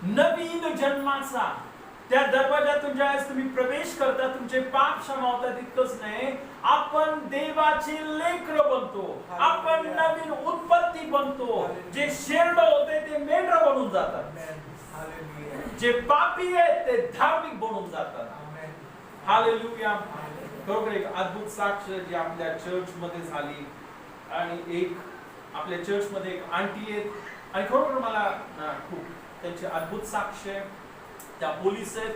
Speaker 1: नवीन जन्माचा. त्या दरवाजातून ज्यावेळेस तुम्ही प्रवेश करता, तुमचे पाप क्षमा होतात. इतकंच नाही, आपण देवाचे लेकरं बनतो, आपण नवीन उत्पत्ती बनतो. जे शेरड होते ते मेंढर बनून जातात, जे पापी आहेत ते धार्मिक बनून जातात. हालेलुया. बरोबर. एक अद्भुत साक्ष जी आपल्या चर्च मध्ये झाली, आणि एक आपल्या चर्च मध्ये एक आंटी आहेत, आणि खरोखर मला खूप त्यांचे अद्भुत साक्ष आहे. त्या पोलीस आहेत,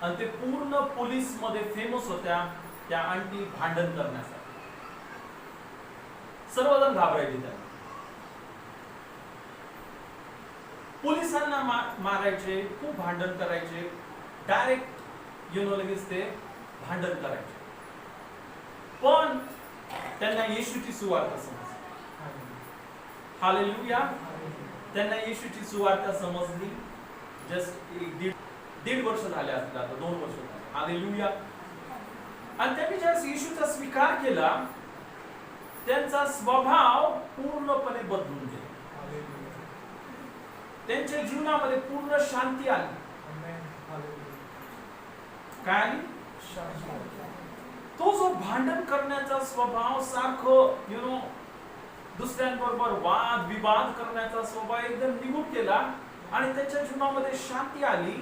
Speaker 1: आणि ते पूर्ण पोलीस मध्ये फेमस होत्या. त्या आंटी भांडण करण्यासाठी सर्वजण घाबरायचे. त्या पोलिसांना मारायचे, खूप भांडण करायचे, डायरेक्ट लगेच ते भांडण करायचे. पण त्यांना येशूची सुवार्ता समजली. हालेलुया. त्यांना येशूची सुवार्ता समजली. जस्ट दीड वर्ष झाले असतील, आता 2 वर्ष झाले. हालेलुया. आणि त्यांनी ज्यावेळेस येशूचा स्वीकार केला, त्यांचा स्वभाव पूर्णपणे बदलून गेला. त्यांच्या जीवनामध्ये पूर्ण शांती आली. काय आली? तो जो भांडण करण्याचा स्वभाव, सारखं दुसऱ्यांबरोबर वाद विवाद करण्याचा स्वभाव एकदम निघून गेला, आणि त्याच्या जीवनामध्ये शांती आली.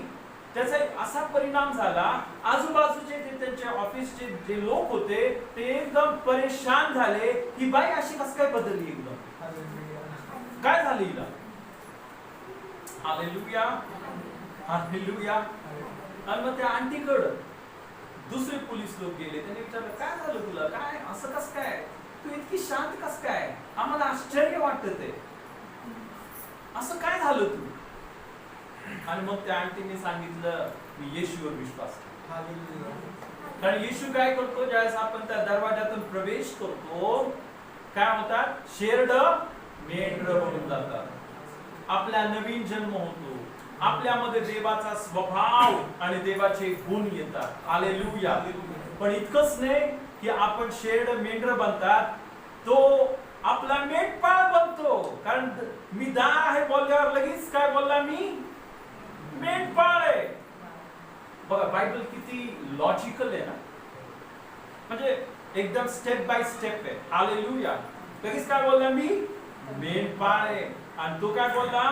Speaker 1: त्याचा एक असा परिणाम झाला, आजूबाजूचे जे त्यांच्या ऑफिसचे जे लोक होते ते एकदम परेशान झाले की बाई अशी कसं काय बदलली, एकदम काय झालं हिला. हालेलुया. हालेलुया. आणि मग त्या आंटीकडं दुसरे पोलीस लोक गेले. त्यांनी विचारलं, काय झालं तुला, काय असं कसं काय, तू इतकी शांत कसं काय, आम्हाला आश्चर्य वाटत आहे, असं काय झालं तू. आणि मग त्या आंटीने सांगितलं, मी येशूवर विश्वास करतो. कारण येशू काय करतो, ज्यावेळेस आपण त्या दरवाजातून प्रवेश करतो, काय होतात, शेरड मेंढर बनून जातात. आपला नवीन जन्म होतो, आपल्यामध्ये देवाचा स्वभाव आणि देवाचे गुण येतात. हालेलुया. पण इतकंच नाही की आपण शेरड मेंढर बनतात, तो आपला मेंढपाळ बनतो. कारण मी दार आहे बोलल्यावर लगेच काय बोलला, मी मेंढपाळ आहे. बघा बायबल किती लॉजिकल आहे ना, म्हणजे एकदम स्टेप बाय स्टेप आहे. हालेलुया. लगेच काय बोलला, मी मेंढपाळ आहे. आणि तो काय बोलला,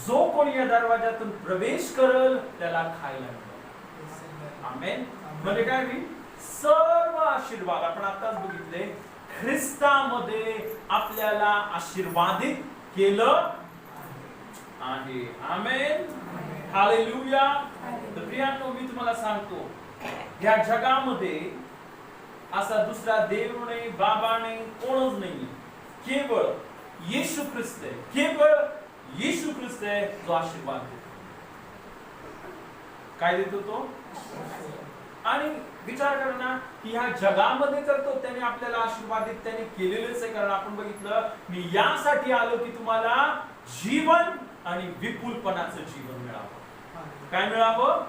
Speaker 1: जो कोणी या दरवाजातून प्रवेश करल त्याला खायला मिळेल. आमेन. म्हणजे काय, मी सर्व आशीर्वाद आपण आताच बघितले, ख्रिस्तामध्ये आपल्याला आशीर्वादित केलं आहे. आमेन. हालेलुया. तर प्रियांनो, मी तुम्हाला सांगतो, या जगामध्ये असा दुसरा देव नाही, बाबा नाही, कोणच नाही. केवळ येशू ख्रिस्त आहे. केवळ येशू ख्रिस्त आहे जो आशीर्वाद देतो. काय देतो तो? आणि विचार करा ना की ह्या जगामध्ये तर तो त्याने आपल्याला आशीर्वादित त्याने केलेलेच आहे. कारण आपण बघितलं, मी यासाठी आलो की तुम्हाला जीवन आणि विपुलपणाचं जीवन मिळावं. काय मिळावं?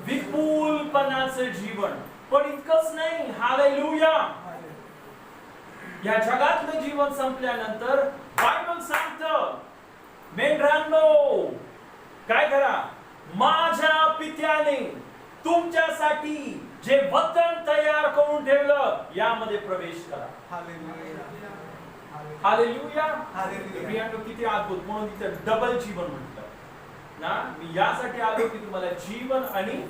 Speaker 1: विपुलपणाचं जीवन. पण इतकंच नाही. हालेलुया. या जगातलं जीवन संपल्यानंतर बायबल सांगतं, मेंढरांनो काय करा, माझ्या पित्याने तुमच्यासाठी जे वतन तयार करून ठेवलं यामध्ये प्रवेश करा. हालेलुया. प्रियांनो, किती अद्भुत. म्हणून तिथं डबल जीवन म्हटलं ना. मी यासाठी आलो की तुम्हाला जीवन आणि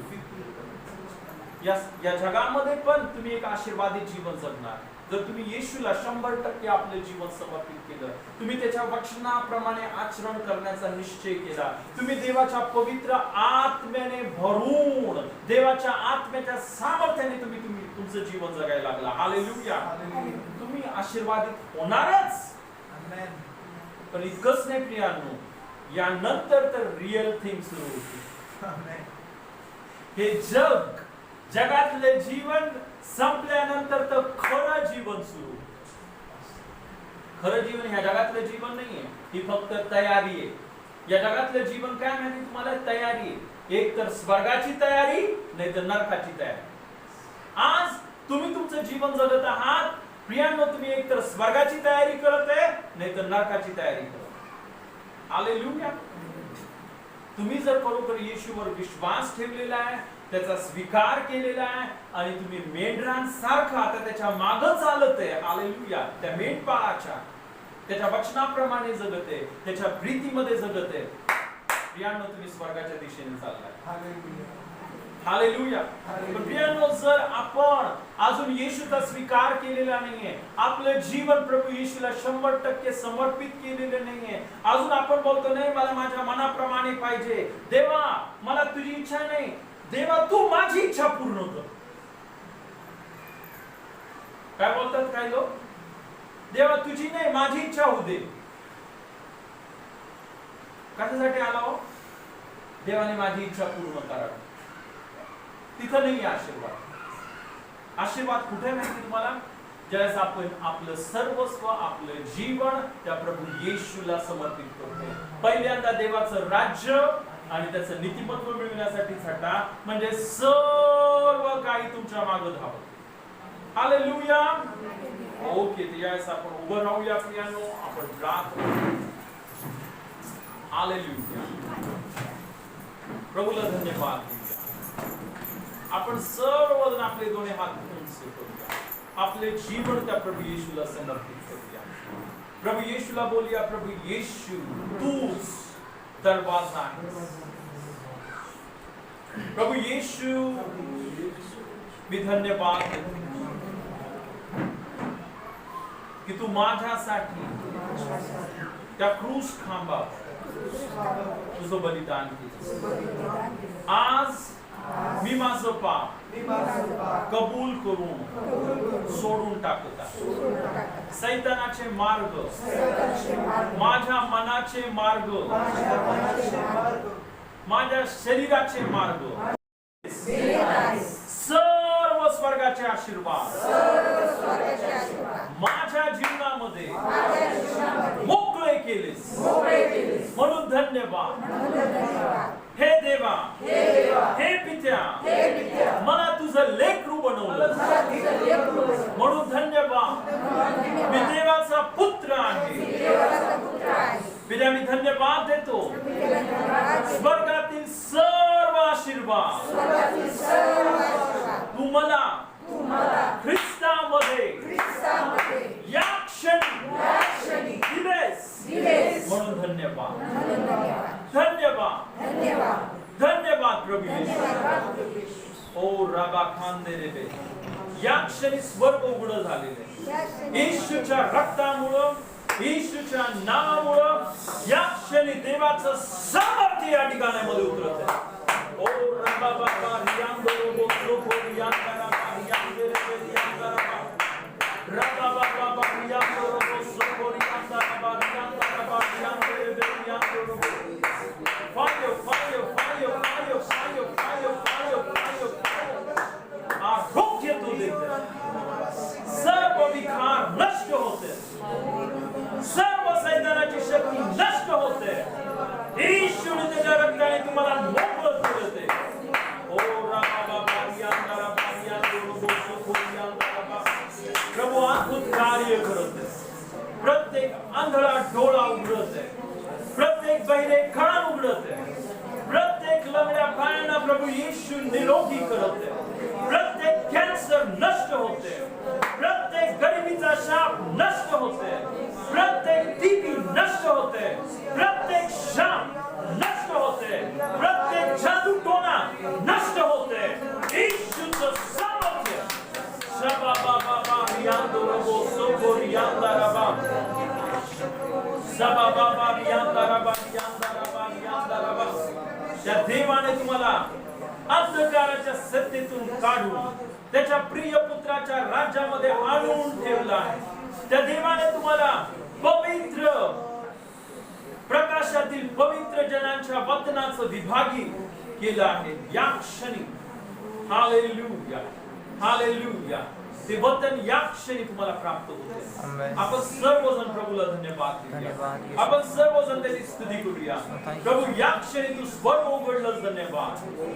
Speaker 1: या जगामध्ये पण तुम्ही एक आशीर्वादित जीवन जगणार. जर तुम्ही येशूला 100% आपले जीवन समर्पित केलं, तुम्ही त्याच्या वचनाप्रमाणे आचरण करण्याचा निश्चय केला, तुम्ही देवाच्या पवित्र आत्म्याने भरून देवाच्या आत्म्याच्या सामर्थ्याने तुम्ही तुमचं जीवन जगायला लागला. हालेलुया. तुम्ही आशीर्वादित होणारच. पण इतकंच नाही प्रियांनो, यानंतर तर रिअल थिंग सुरू होती. हे जगातले जीवन संपल्यानंतर तर खरं जीवन सुरू. खरं जीवन ह्या जगातलं जीवन नाहीये, ही फक्त तयारी आहे. या जगातलं जीवन काय माहिती तुम्हाला? तयारी आहे. एक तर स्वर्गाची तयारी, नाही तर नरकाची तयारी. आज तुम्ही तुमचं जीवन जगत आहात प्रियांनो, तुम्ही एक तर स्वर्गाची तयारी करत आहे, नाही तर नरकाची तयारी करत. हालेलुया. तुम्ही जर खरोखर येशूवर विश्वास ठेवलेला आहे, त्याचा स्वीकार केलेला आहे आणि तुम्ही मेंढरांसारखं आता त्याच्या मागं चालत आहे. हालेलुया. त्या मेंढपाळाच्या त्याच्या वचनाप्रमाणे जगत आहे, त्याच्या प्रीतीमध्ये जगत आहे. प्रियांनो, तुम्ही स्वर्गाच्या दिशेने चाललाय. हालेलुया. पण प्रियांनो, जर आपण अजून येशूचा स्वीकार केलेला नाहीये, आपलं जीवन प्रभू येशूला 100% समर्पित केलेलं नाहीये, अजून आपण बोलतो नाही मला माझ्या मनाप्रमाणे पाहिजे, देवा मला तुझी इच्छा नाही, देवा तू माझी इच्छा पूर्ण कर. काय बोलतात काय लोक? देवा तुझी नाही माझी इच्छा होऊ दे. कशासाठी आला हो? देवाने माझी इच्छा पूर्ण करावी. तिथं नाही आशीर्वाद. आशीर्वाद कुठे माहिती तुम्हाला? ज्यावेळेस आपण आपलं सर्वस्व, आपलं जीवन त्या प्रभू येशूला समर्पित करतो. पहिल्यांदा देवाचं राज्य आणि त्याचं नीतिमत्व मिळवण्यासाठी झटा, म्हणजे सर्व काही तुमच्या मागे धावत. हालेलुया. ओके, तर यावेळेस आपण उभं राहूया प्रियांनो, आपण प्रार्थना. हालेलुया. प्रभूला धन्यवाद देऊया. आपण सर्वजण आपले दोन्ही हात उंच करूया, आपले जीवन त्या प्रभू येशूला समर्पित करूया. प्रभू येशूला बोलूया, प्रभू येशू तूच दरवाजा आहेस. प्रभू येशू मी धन्यवाद देतो की तू माझ्यासाठी त्या क्रूस खांबावर तुझं बलिदान केलं. आज मी माझं पाप कबूल करून सोडून टाकत आहे. सैतानाचे मार्ग, माझ्या मनाचे मार्ग, माझ्या शरीराचे मार्ग, सर्व स्वर्गाचे आशीर्वाद माझ्या जीवनामध्ये मोकळे केलेस म्हणून धन्यवाद. हे देवा, हे पित्या, मला तुझं लेकरू बनवलं म्हणून धन्यवाद. मी देवाचा पुत्र आहे. पित्या, मी धन्यवाद देतो. स्वर्गातील सर्व आशीर्वाद तू मला ख्रिस्तामध्ये या क्षणी दिलेस म्हणून धन्यवाद. धन्यवाद, धन्यवाद प्रभू येशू. ओ रबा खांदे रे, या क्षणी स्वर्ग उघड झालेले आहे. येशूच्या रक्तामुळं, येशूच्या नावामुळं या क्षणी देवाचं सामर्थ्य या ठिकाणामध्ये उतरत आहे. ओ रबा बाबा रियांदो रोबो सोको रियांदारा रियांदे रे रियांदारा रबा बाबा रियांदो रोबो सोको रियांदारा रियांदारा रियांदे रे रियांदो robot. Fire, fire, fire, fire, fire, fire, fire, fire, fire. आरोग्य तू देते, सर्व विकार नष्ट होते, सर्व सैतानाची शक्ती नष्ट होते. येशूने त्याच्या रक्ताने तुम्हाला मोकळं केले. ओ राबा बारियांदा बारियांदो रोबो सोको रियांदारा. प्रभू अद्भुत कार्य करते. प्रत्येक आंधळा डोळा उघडते, प्रत्येक बहिरे कान उघडते, प्रत्येक लंगड्या पायांना प्रभू येशू निरोगी करते. प्रत्येक कॅन्सर नष्ट होते, प्रत्येक गरिबीचा शाप नष्ट होते, प्रत्येक टीबी नष्ट होते, प्रत्येक शाप नष्ट होते, प्रत्येक जादूटोणा नष्ट होते. येशूचं सामर्थ्य शबा बाबा बारियांदो रोबो सोको रियांदारा बा शबा बाबा रियांदारा बा रियांदारा बा रियांदारा बा. त्या देवाने तुम्हाला अंधकाराच्या सत्तेतून काढून त्याच्या प्रिय पुत्राच्या राज्यामध्ये आणून ठेवलं आहे. त्या देवाने तुम्हाला पवित्र प्रकाशातील पवित्र जनांच्या वतनाचं विभागी केलं आहे. या क्षणी हालेलुया, हालेलुया, ते वतन या क्षणी तुम्हाला प्राप्त होते. आपण सर्वजण प्रभूला धन्यवाद देऊया. आपण सर्वजण त्याची स्तुती करूया. प्रभू या क्षणी तू स्वर्ग उघडलंस, धन्यवाद.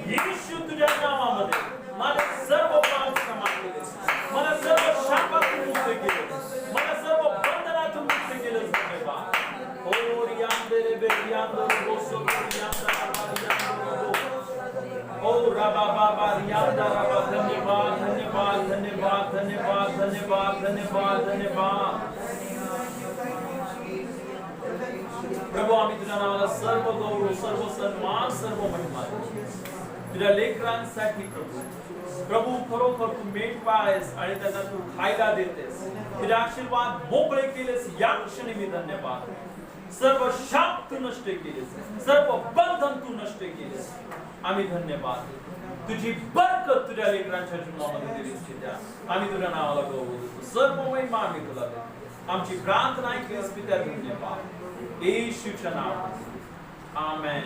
Speaker 1: येशू तुझ्या नावामध्ये माझे सर्व पाप क्षमा केले, मला सर्व शापातून मुक्त केले, मला सर्व बंधनातून मुक्त केलं, धन्यवाद. ओ रियांदे रे बेरियांदो रोबो सोको रियांदारा रियांदो रोबो. ओ राबा बाबा रियांदारा बा. धन्यवाद, धन्यवाद, धन्यवाद, धन्यवाद, धन्यवाद, धन्यवाद, धन्यवाद. प्रभू आम्ही तुझ्या नावाला सर्व गौरव, सर्व सन्मान, सर्व महिमा तुझ्या लेकरांसाठी. प्रभू खरोखर तू मेंढपाळ आहेस आणि त्यांना तू खायला देतेस. तुझे आशीर्वाद मोकळे केलेस, या क्षणी मी धन्यवाद. सर्व शाप तू नष्ट केलेस, सर्व बंधन तू नष्ट केलेस, आम्ही धन्यवाद. तुझी बरकत तुझ्या लेकरांच्या जीवनामध्ये दिलीस त्या आम्ही तुझ्या नावाला गौरव देतो. सर्व महिमा आम्ही तुला देतो. आमची प्रार्थना ऐकलीस पित्या, धन्यवाद. येशूच्या नावात आमेन.